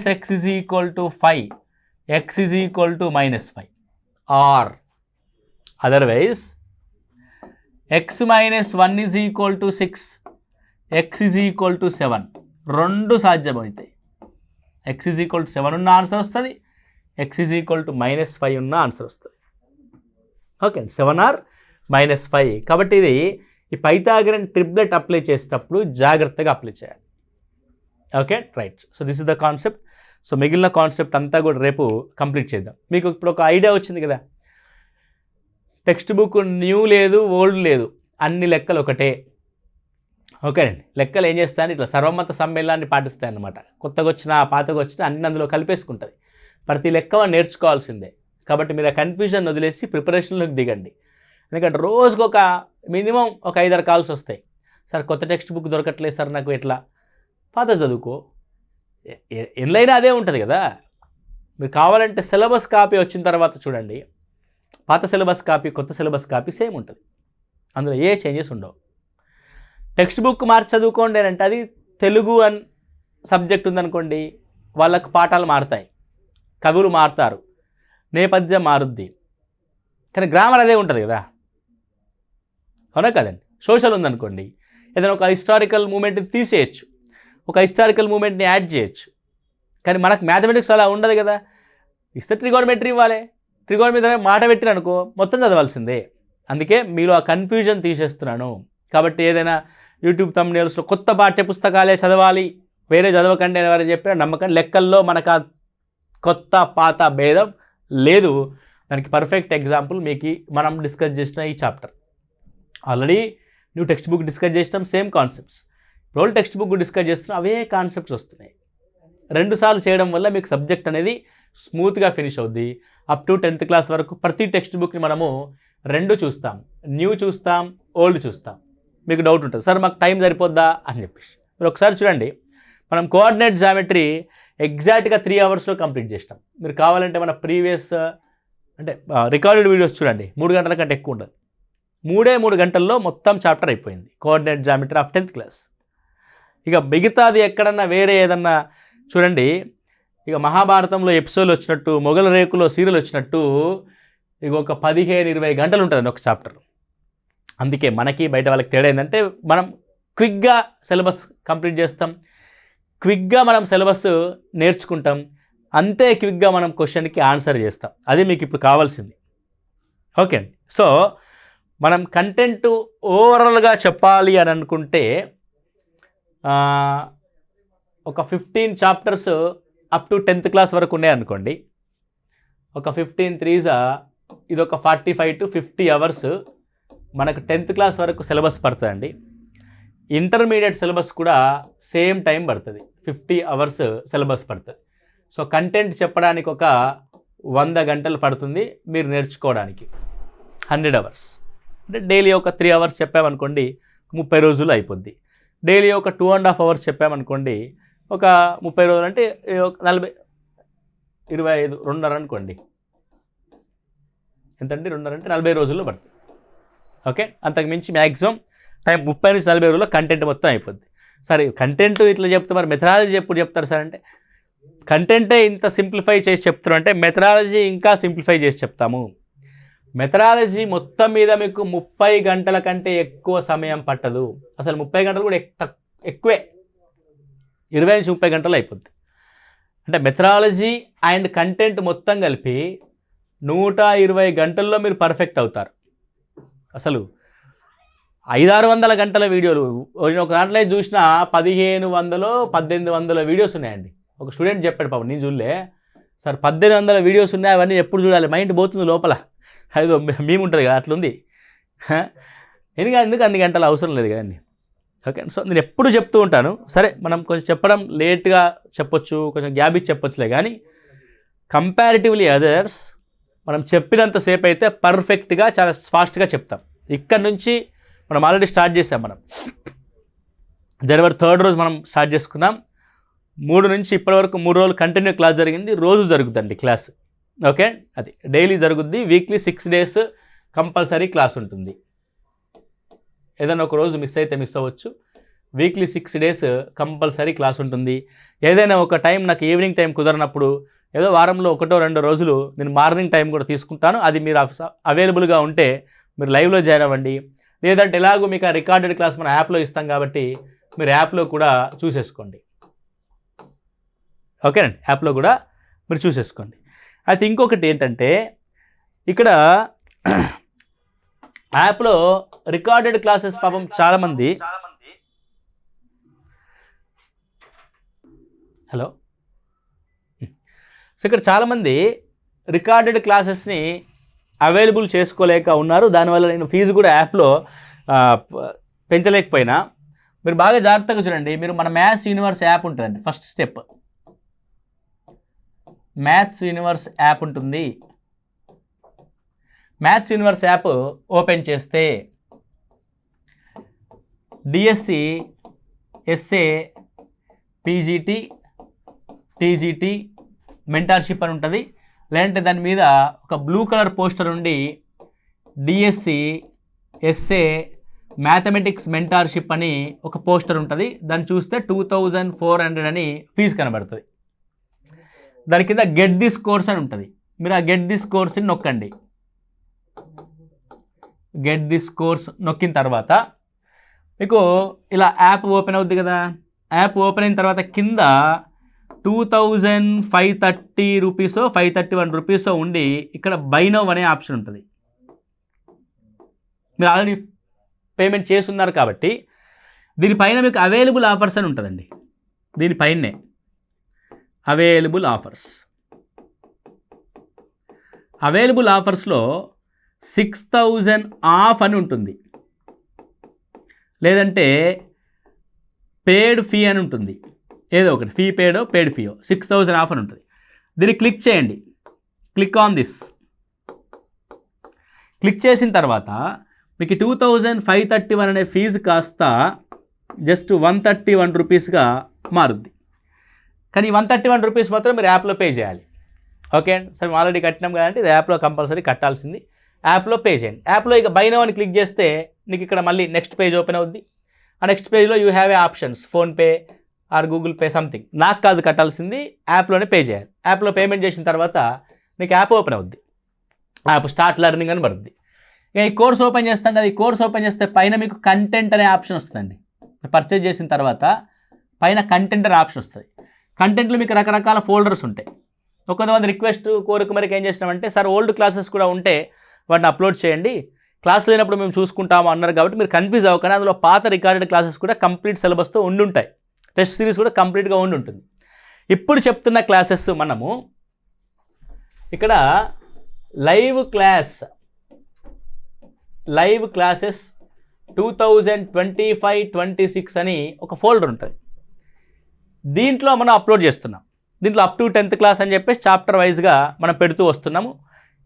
-x = 5, x -5, or otherwise x - 1 = 6, x = 7. రెండు సాధ్యమవుతాయి. x = 7 ఉన్న ఆన్సర్ వస్తుంది, x -5 ఉన్న ఆన్సర్ వస్తుంది. Okay, 7 or -5. కాబట్టి ఇది ఈ పైథాగరన్ ట్రిప్లెట్ అప్లై చేసేటప్పుడు జాగ్రత్తగా అప్లై చేయాలి. Okay, right. So this is the concept. So మిగిలిన కాన్సెప్ట్ అంతా కూడా రేపు కంప్లీట్ చేద్దాం. మీకు ఇప్పుడు ఒక ఐడియా వచ్చింది కదా, టెక్స్ట్ బుక్ న్యూ లేదు, ఓల్డ్ లేదు, అన్ని లెక్కలు ఒకటే. ఓకేనండి, లెక్కలు ఏం చేస్తాయని ఇట్లా సర్వమత సమ్మేళనాన్ని పాటిస్తాయి అన్నమాట. కొత్తగా వచ్చినా పాతగా వచ్చినా అన్ని అందులో కలిపేసుకుంటుంది. ప్రతి లెక్క నేర్చుకోవాల్సిందే. కాబట్టి మీరు ఆ కన్ఫ్యూజన్ వదిలేసి ప్రిపరేషన్లోకి దిగండి. ఎందుకంటే రోజుకు ఒక మినిమం ఒక 5-6 కాల్స్ వస్తాయి. సార్ కొత్త టెక్స్ట్ బుక్ దొరకట్లేదు సార్, నాకు ఎట్లా? పాత చదువుకో, ఎన్లైనా అదే ఉంటుంది కదా. మీరు కావాలంటే సిలబస్ కాపీ వచ్చిన తర్వాత చూడండి, పాత సిలబస్ కాపీ కొత్త సిలబస్ కాపీ సేమ్ ఉంటుంది, అందులో ఏ చేంజెస్ ఉండవు. టెక్స్ట్ బుక్ మార్చి చదువుకోండి అంటే అది తెలుగు అని సబ్జెక్ట్ ఉందనుకోండి, వాళ్ళకు పాఠాలు మారుతాయి, కవులు మారుతారు, నేపథ్యం మారుద్ది, కానీ గ్రామర్ అదే ఉంటుంది కదా. అవునా కదండి? సోషల్ ఉందనుకోండి, ఏదైనా ఒక హిస్టారికల్ మూమెంట్ని తీసేయచ్చు, ఒక హిస్టారికల్ మూమెంట్ని యాడ్ చేయొచ్చు. కానీ మనకు మ్యాథమెటిక్స్ అలా ఉండదు కదా. ఇస్తే ట్రిగోనమెట్రీ ఇవ్వాలి, ట్రిగోనమెట్రీ మాట పెట్టిననుకో మొత్తం చదవాల్సిందే. అందుకే మీలో ఆ కన్ఫ్యూజన్ తీసేస్తున్నాను. కాబట్టి ఏదైనా యూట్యూబ్ థంబ్నెయిల్స్లో కొత్త పాఠ్య పుస్తకాలే చదవాలి, వేరే చదవకండి అని ఎవరైనా చెప్పినా నమ్మకండి. లెక్కల్లో మనకు ఆ కొత్త పాత భేదం లేదు. దానికి పర్ఫెక్ట్ ఎగ్జాంపుల్ మీకు మనం డిస్కస్ చేసిన ఈ chapter. Already new text book discuss చేసినాం, same concepts. Old text book discuss చేస్తున్నాం, అవే కాన్సెప్ట్స్ వస్తున్నాయి. 2 సార్లు చేయడం వల్ల మీకు సబ్జెక్ట్ అనేది స్మూత్గా ఫినిష్ అవుద్ది. అప్ టు 10th క్లాస్ వరకు ప్రతి టెక్స్ట్ బుక్ని మనము 2 చూస్తాం, న్యూ చూస్తాం, ఓల్డ్ చూస్తాం. మీకు డౌట్ ఉంటుంది, సార్ మాకు టైం సరిపోద్దా అని చెప్పేసి. మీరు ఒకసారి చూడండి, మనం కోఆర్డినేట్ జామెట్రీ ఎగ్జాక్ట్గా 3 అవర్స్లో కంప్లీట్ చేస్తాం. మీరు కావాలంటే మన ప్రీవియస్ అంటే రికార్డెడ్ వీడియోస్ చూడండి, 3 గంటల కంటే ఎక్కువ ఉండదు. 3 గంటల్లో మొత్తం చాప్టర్ అయిపోయింది coordinate geometry of 10th class. ఇక మిగతాది ఎక్కడన్నా వేరే ఏదన్నా చూడండి, ఇక మహాభారతంలో ఎపిసోడ్ వచ్చినట్టు, మొగల రేకులో సీరియల్ వచ్చినట్టు ఇక ఒక 15-20 గంటలు ఉంటుంది ఒక చాప్టర్. అందుకే మనకి బయట వాళ్ళకి తేడా ఏంటంటే, మనం క్విక్గా సిలబస్ కంప్లీట్ చేస్తాం, క్విక్గా మనం సిలబస్ నేర్చుకుంటాం, అంతే క్విక్గా మనం క్వశ్చన్కి ఆన్సర్ చేస్తాం. అది మీకు ఇప్పుడు కావాల్సింది. ఓకే అండి. సో మనం కంటెంట్ ఓవరాల్గా చెప్పాలి అని అనుకుంటే ఒక 15 chapters up to 10th class వరకు ఉన్నాయి అనుకోండి. ఒక 15 3s ఇది ఒక 45 to 50 అవర్స్ మనకు 10th క్లాస్ వరకు సిలబస్ పడుతుందండి. ఇంటర్మీడియట్ సిలబస్ కూడా సేమ్ టైం పడుతుంది, 50 అవర్స్ సిలబస్ పడుతుంది. సో కంటెంట్ చెప్పడానికి ఒక 100 గంటలు పడుతుంది, మీరు నేర్చుకోవడానికి 100 అవర్స్. అంటే డైలీ ఒక 3 అవర్స్ చెప్పామనుకోండి, 30 రోజులు అయిపోద్ది. డైలీ ఒక 2.5 అవర్స్ చెప్పామనుకోండి, ఒక 30 రోజులు అంటే 40, 25, 2.5 అనుకోండి. ఎంతండి 2.5 అంటే 40 రోజుల్లో పడుతుంది. ఓకే, అంతకు మించి మ్యాక్సిమం టైం 30 నుంచి 40 రోజుల్లో కంటెంట్ మొత్తం అయిపోద్ది. సరే, కంటెంట్ ఇట్లా చెప్తే మరి మెథడాలజీ ఎప్పుడు చెప్తారు సార్ అంటే, కంటెంటే ఇంత సింప్లిఫై చేసి చెప్తున్నారు అంటే మెథడాలజీ ఇంకా సింప్లిఫై చేసి చెప్తాము. మెథడాలజీ మొత్తం మీద మీకు 30 గంటల కంటే ఎక్కువ సమయం పట్టదు. అసలు 30 గంటలు కూడా ఎక్కువే, 20 నుంచి 30 గంటలు అయిపోద్ది. అంటే మెథడాలజీ అండ్ కంటెంట్ మొత్తం కలిపి 120 గంటల్లో మీరు పర్ఫెక్ట్ అవుతారు. అసలు 500-600 గంటల వీడియోలు ఒక దాంట్లో చూసిన 1500-1800 వీడియోస్ ఉన్నాయండి. ఒక స్టూడెంట్ చెప్పాడు, పాపం నేను చూడలే సార్, 1800 వీడియోస్ ఉన్నాయి, అవన్నీ ఎప్పుడు చూడాలి, మైండ్ పోతుంది లోపల. అదో మేము ఉంటుంది కదా అట్లుంది. ఎందుకు అన్ని గంటలు అవసరం లేదు కదండి. ఓకే, సో నేను ఎప్పుడు చెప్తూ ఉంటాను, సరే మనం కొంచెం చెప్పడం లేట్గా చెప్పొచ్చు, కొంచెం గ్యాప్ ఇచ్చి చెప్పొచ్చులే, కానీ కంపారిటివ్లీ అదర్స్ మనం చెప్పినంతసేపు అయితే పర్ఫెక్ట్గా చాలా ఫాస్ట్గా చెప్తాం. ఇక్కడ నుంచి మనం ఆల్రెడీ స్టార్ట్ చేసాం. మనం జనవరి 3rd రోజు మనం స్టార్ట్ చేసుకున్నాం. 3 నుంచి ఇప్పటి వరకు 3 రోజులు కంటిన్యూ క్లాస్ జరిగింది. రోజు జరుగుతుందండి క్లాస్. ఓకే, అది డైలీ జరుగుద్ది. వీక్లీ 6 days కంపల్సరీ క్లాస్ ఉంటుంది. ఏదైనా ఒక రోజు మిస్ అయితే మిస్ అవ్వచ్చు. వీక్లీ 6 days కంపల్సరీ క్లాస్ ఉంటుంది. ఏదైనా ఒక టైం నాకు ఈవినింగ్ టైం కుదరనప్పుడు ఏదో వారంలో 1-2 రోజులు నేను మార్నింగ్ టైం కూడా తీసుకుంటాను. అది మీరు అవైలబుల్గా ఉంటే మీరు లైవ్లో జాయిన్ అవ్వండి. లేదంటే ఎలాగో మీకు ఆ రికార్డెడ్ క్లాస్ మన యాప్లో ఇస్తాం కాబట్టి మీరు యాప్లో కూడా చూసేసుకోండి. ఓకేనండి, యాప్లో కూడా మీరు చూసేసుకోండి. అయితే ఇంకొకటి ఏంటంటే ఇక్కడ యాప్లో రికార్డెడ్ క్లాసెస్ పాపం చాలామంది హలో సో ఇక్కడ చాలామంది రికార్డెడ్ క్లాసెస్ని అవైలబుల్ చేసుకోలేక ఉన్నారు. దానివల్ల నేను ఫీజు కూడా యాప్లో పెంచలేకపోయినా మీరు బాగా జాగ్రత్తగా చూడండి. మీరు మన మ్యాథ్స్ యూనివర్స్ యాప్ ఉంటుందండి. First step maths universe app ఉంటుంది. మ్యాథ్స్ యూనివర్స్ యాప్ ఓపెన్ చేస్తే DSC, SA, PGT, TGT mentorship అని ఉంటుంది. లేదంటే దాని మీద ఒక బ్లూ కలర్ పోస్టర్ ఉండి డిఎస్సి, ఎస్ఏ, మ్యాథమెటిక్స్ మెంటార్షిప్ అని ఒక పోస్టర్ ఉంటుంది. దాన్ని చూస్తే 2400 అని ఫీజు కనబడుతుంది. దాని కింద గెట్ దిస్ కోర్స్ అని ఉంటుంది. మీరు ఆ గెట్ దిస్ కోర్స్ని నొక్కండి. గెట్ దిస్ కోర్స్ నొక్కిన తర్వాత మీకు ఇలా యాప్ ఓపెన్ అవుద్ది కదా. యాప్ ఓపెన్ అయిన తర్వాత కింద 2530 రూపీసో 531 రూపీసో ఉండి ఇక్కడ బై నౌ అనే ఆప్షన్ ఉంటుంది. మీరు ఆల్రెడీ పేమెంట్ చేస్తున్నారు కాబట్టి దీనిపైన మీకు అవైలబుల్ ఆఫర్స్ అని ఉంటుందండి. దీనిపైనే అవైలబుల్ ఆఫర్స్, అవైలబుల్ ఆఫర్స్లో 6000 ఆఫ్ అని ఉంటుంది. లేదంటే పేడ్ ఫీ అని ఉంటుంది. ఏదో ఒకటి ఫీ పేడో పేడ్ ఫీయో 6000 ఆఫ్ అని ఉంటుంది. దీన్ని క్లిక్ చేయండి. Click on this. క్లిక్ చేసిన తర్వాత మీకు 2531 అనే ఫీజు కాస్త జస్ట్ 131 రూపీస్గా మారుద్ది. కానీ 131 రూపీస్ మాత్రం మీరు యాప్లో పే చేయాలి. ఓకే అండి, సరే మేము ఆల్రెడీ కట్టినాం కదంటే ఇది యాప్లో కంపల్సరీ కట్టాల్సింది. యాప్లో పే చేయండి. యాప్లో ఇక బై నౌ అని క్లిక్ చేస్తే నీకు ఇక్కడ మళ్ళీ నెక్స్ట్ పేజ్ ఓపెన్ అవుద్ది. ఆ నెక్స్ట్ పేజ్లో you have a options, PhonePe are Google pay something. నాకు కాదు కట్టాల్సింది, యాప్లోనే పే చేయాలి. యాప్లో పేమెంట్ చేసిన తర్వాత మీకు యాప్ ఓపెన్ అవుద్ది. యాప్ స్టార్ట్ లెర్నింగ్ అని పడుద్ది. ఇక ఈ కోర్స్ ఓపెన్ చేస్తాం కదా. ఈ కోర్స్ ఓపెన్ చేస్తే పైన మీకు కంటెంట్ అనే ఆప్షన్ వస్తుందండి. పర్చేజ్ చేసిన తర్వాత పైన కంటెంట్ అనే ఆప్షన్ వస్తుంది. కంటెంట్లో మీకు రకరకాల ఫోల్డర్స్ ఉంటాయి. కొంతమంది రిక్వెస్ట్ కోరిక మేరకు ఏం చేసినామంటే, సార్ ఓల్డ్ క్లాసెస్ కూడా ఉంటే వాటిని అప్లోడ్ చేయండి, క్లాస్ లేనప్పుడు మేము చూసుకుంటాము అన్నారు. కాబట్టి మీరు కన్ఫ్యూజ్ అవ్వకుండా అందులో పాత రికార్డెడ్ క్లాసెస్ కూడా కంప్లీట్ సిలబస్తో ఉండుంటాయి. టెస్ట్ సిరీస్ కూడా కంప్లీట్గా ఉంటుంది. ఇప్పుడు చెప్తున్న క్లాసెస్ మనము ఇక్కడ లైవ్ క్లాసెస్ 2025-26 అని ఒక ఫోల్డర్ ఉంటుంది. దీంట్లో మనం అప్లోడ్ చేస్తున్నాం. దీంట్లో అప్ టు 10th క్లాస్ అని చెప్పేసి చాప్టర్ వైజ్గా మనం పెడుతూ వస్తున్నాము.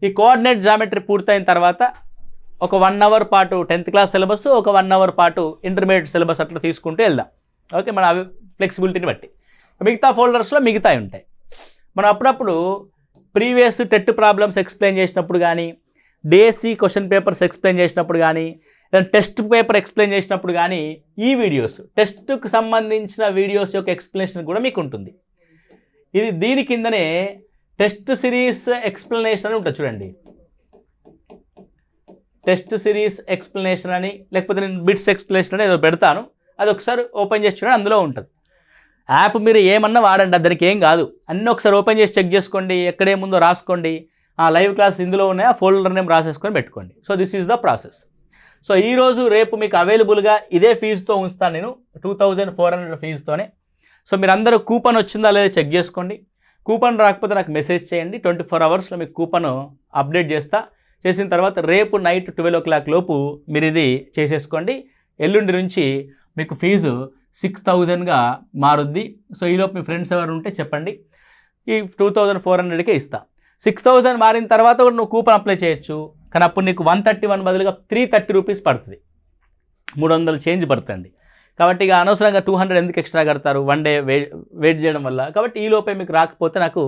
ఈ కోఆర్డినేట్ జామెట్రీ పూర్తయిన తర్వాత ఒక 1 hour పాటు 10th క్లాస్ సిలబస్, ఒక 1 hour పాటు ఇంటర్మీడియట్ సిలబస్ అట్లా తీసుకుంటూ వెళ్దాం. ఓకే, మన ఫ్లెక్సిబిలిటీని బట్టి మిగతా ఫోల్డర్స్లో మిగతాయి ఉంటాయి. మనం అప్పుడప్పుడు ప్రీవియస్ టెట్ ప్రాబ్లమ్స్ ఎక్స్ప్లెయిన్ చేసినప్పుడు కానీ, డిఎస్సి క్వశ్చన్ పేపర్స్ ఎక్స్ప్లెయిన్ చేసినప్పుడు కానీ, లేదా టెస్ట్ పేపర్ ఎక్స్ప్లెయిన్ చేసినప్పుడు కానీ ఈ వీడియోస్, టెస్ట్కు సంబంధించిన వీడియోస్ యొక్క ఎక్స్ప్లెనేషన్ కూడా మీకు ఉంటుంది. ఇది దీని కిందనే టెస్ట్ సిరీస్ ఎక్స్ప్లెనేషన్ అని ఉంటుంది చూడండి. టెస్ట్ సిరీస్ ఎక్స్ప్లెనేషన్ అని, లేకపోతే నేను బిట్స్ ఎక్స్ప్లెనేషన్ అని ఏదో పెడతాను. అది ఒకసారి ఓపెన్ చేసి చూడండి, అందులో ఉంటుంది. యాప్ మీరు ఏమన్నా వాడండి, దానికి ఏం కాదు. అన్నీ ఒకసారి ఓపెన్ చేసి చెక్ చేసుకోండి, ఎక్కడేముందో రాసుకోండి. ఆ లైవ్ క్లాస్ ఇందులో ఉన్నాయా, ఫోల్డర్ నేమ్ రాసేసుకొని పెట్టుకోండి. So this is the process. So ఈరోజు రేపు మీకు అవైలబుల్గా ఇదే ఫీజుతో ఉంచుతాను నేను, 2400 ఫీజుతోనే. సో మీరు అందరూ కూపన్ వచ్చిందా లేదా చెక్ చేసుకోండి. కూపన్ రాకపోతే నాకు మెసేజ్ చేయండి. 24 hours మీకు కూపన్ అప్డేట్ చేస్తా. చేసిన తర్వాత రేపు నైట్ 12 o'clock లోపు మీరు ఇది చేసేసుకోండి. ఎల్లుండి నుంచి మీకు ఫీజు 6,000గా మారుద్ది. సో ఈలోపు మీ ఫ్రెండ్స్ ఎవరు ఉంటే చెప్పండి, ఈ 2,400కే ఇస్తా. 6,000 మారిన తర్వాత కూడా నువ్వు కూపన్ అప్లై చేయొచ్చు, కానీ అప్పుడు నీకు 131 బదులుగా 330 రూపీస్ పడుతుంది, 300 చేంజ్ పడుతుంది. కాబట్టి ఇక అనవసరంగా 200 ఎందుకు ఎక్స్ట్రా కడతారు వన్ డే వెయిట్ చేయడం వల్ల. కాబట్టి ఈ లోపే మీకు రాకపోతే నాకు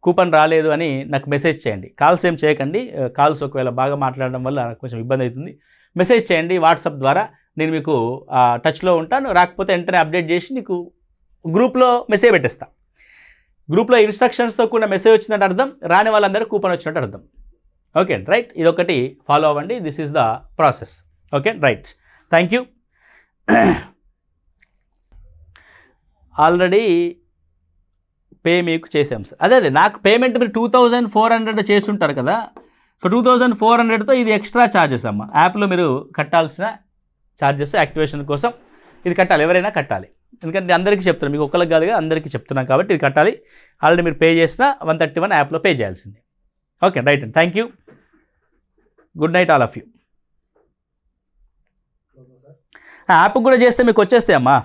కూపన్ రాలేదు అని నాకు మెసేజ్ చేయండి. కాల్స్ ఏం చేయకండి, కాల్స్ ఒకవేళ బాగా మాట్లాడడం వల్ల నాకు కొంచెం ఇబ్బంది అవుతుంది. మెసేజ్ చేయండి వాట్సాప్ ద్వారా, నేను మీకు టచ్లో ఉంటాను. రాకపోతే వెంటనే అప్డేట్ చేసి నీకు గ్రూప్లో మెసేజ్ పెట్టేస్తా. గ్రూప్లో ఇన్స్ట్రక్షన్స్తో కూడా మెసేజ్ వచ్చినట్టు అర్థం, రాని వాళ్ళందరూ కూపన్ వచ్చినట్టు అర్థం. ఓకే రైట్, ఇదొకటి ఫాలో అవ్వండి. This is the process. Okay right, thank you. Already pay మీకు చేసాం సార్. అదే నాకు పేమెంట్ మీరు 2,400 చేస్తుంటారు కదా, సో 2,400తో ఇది ఎక్స్ట్రా ఛార్జెస్ అమ్మ. యాప్లో మీరు కట్టాల్సిన ఛార్జెస్ యాక్టివేషన్ కోసం ఇది కట్టాలి, ఎవరైనా కట్టాలి. ఎందుకంటే అందరికీ చెప్తున్నాను, మీకు ఒక్కరికి కాదుగా అందరికీ చెప్తున్నాను కాబట్టి ఇది కట్టాలి. ఆల్రెడీ మీరు పే చేసిన 131 యాప్లో పే చేయాల్సింది. ఓకే రైట్ అండి, thank you, good night all of you. యాప్కి కూడా చేస్తే మీకు వచ్చేస్తాయి అమ్మా,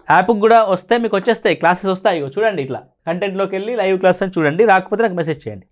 యాప్కి కూడా వస్తే మీకు వచ్చేస్తాయి, క్లాసెస్ వస్తాయి. చూడండి ఇట్లా కంటెంట్లోకి వెళ్ళి లైవ్ క్లాస్ అని చూడండి, రాకపోతే నాకు మెసేజ్ చేయండి.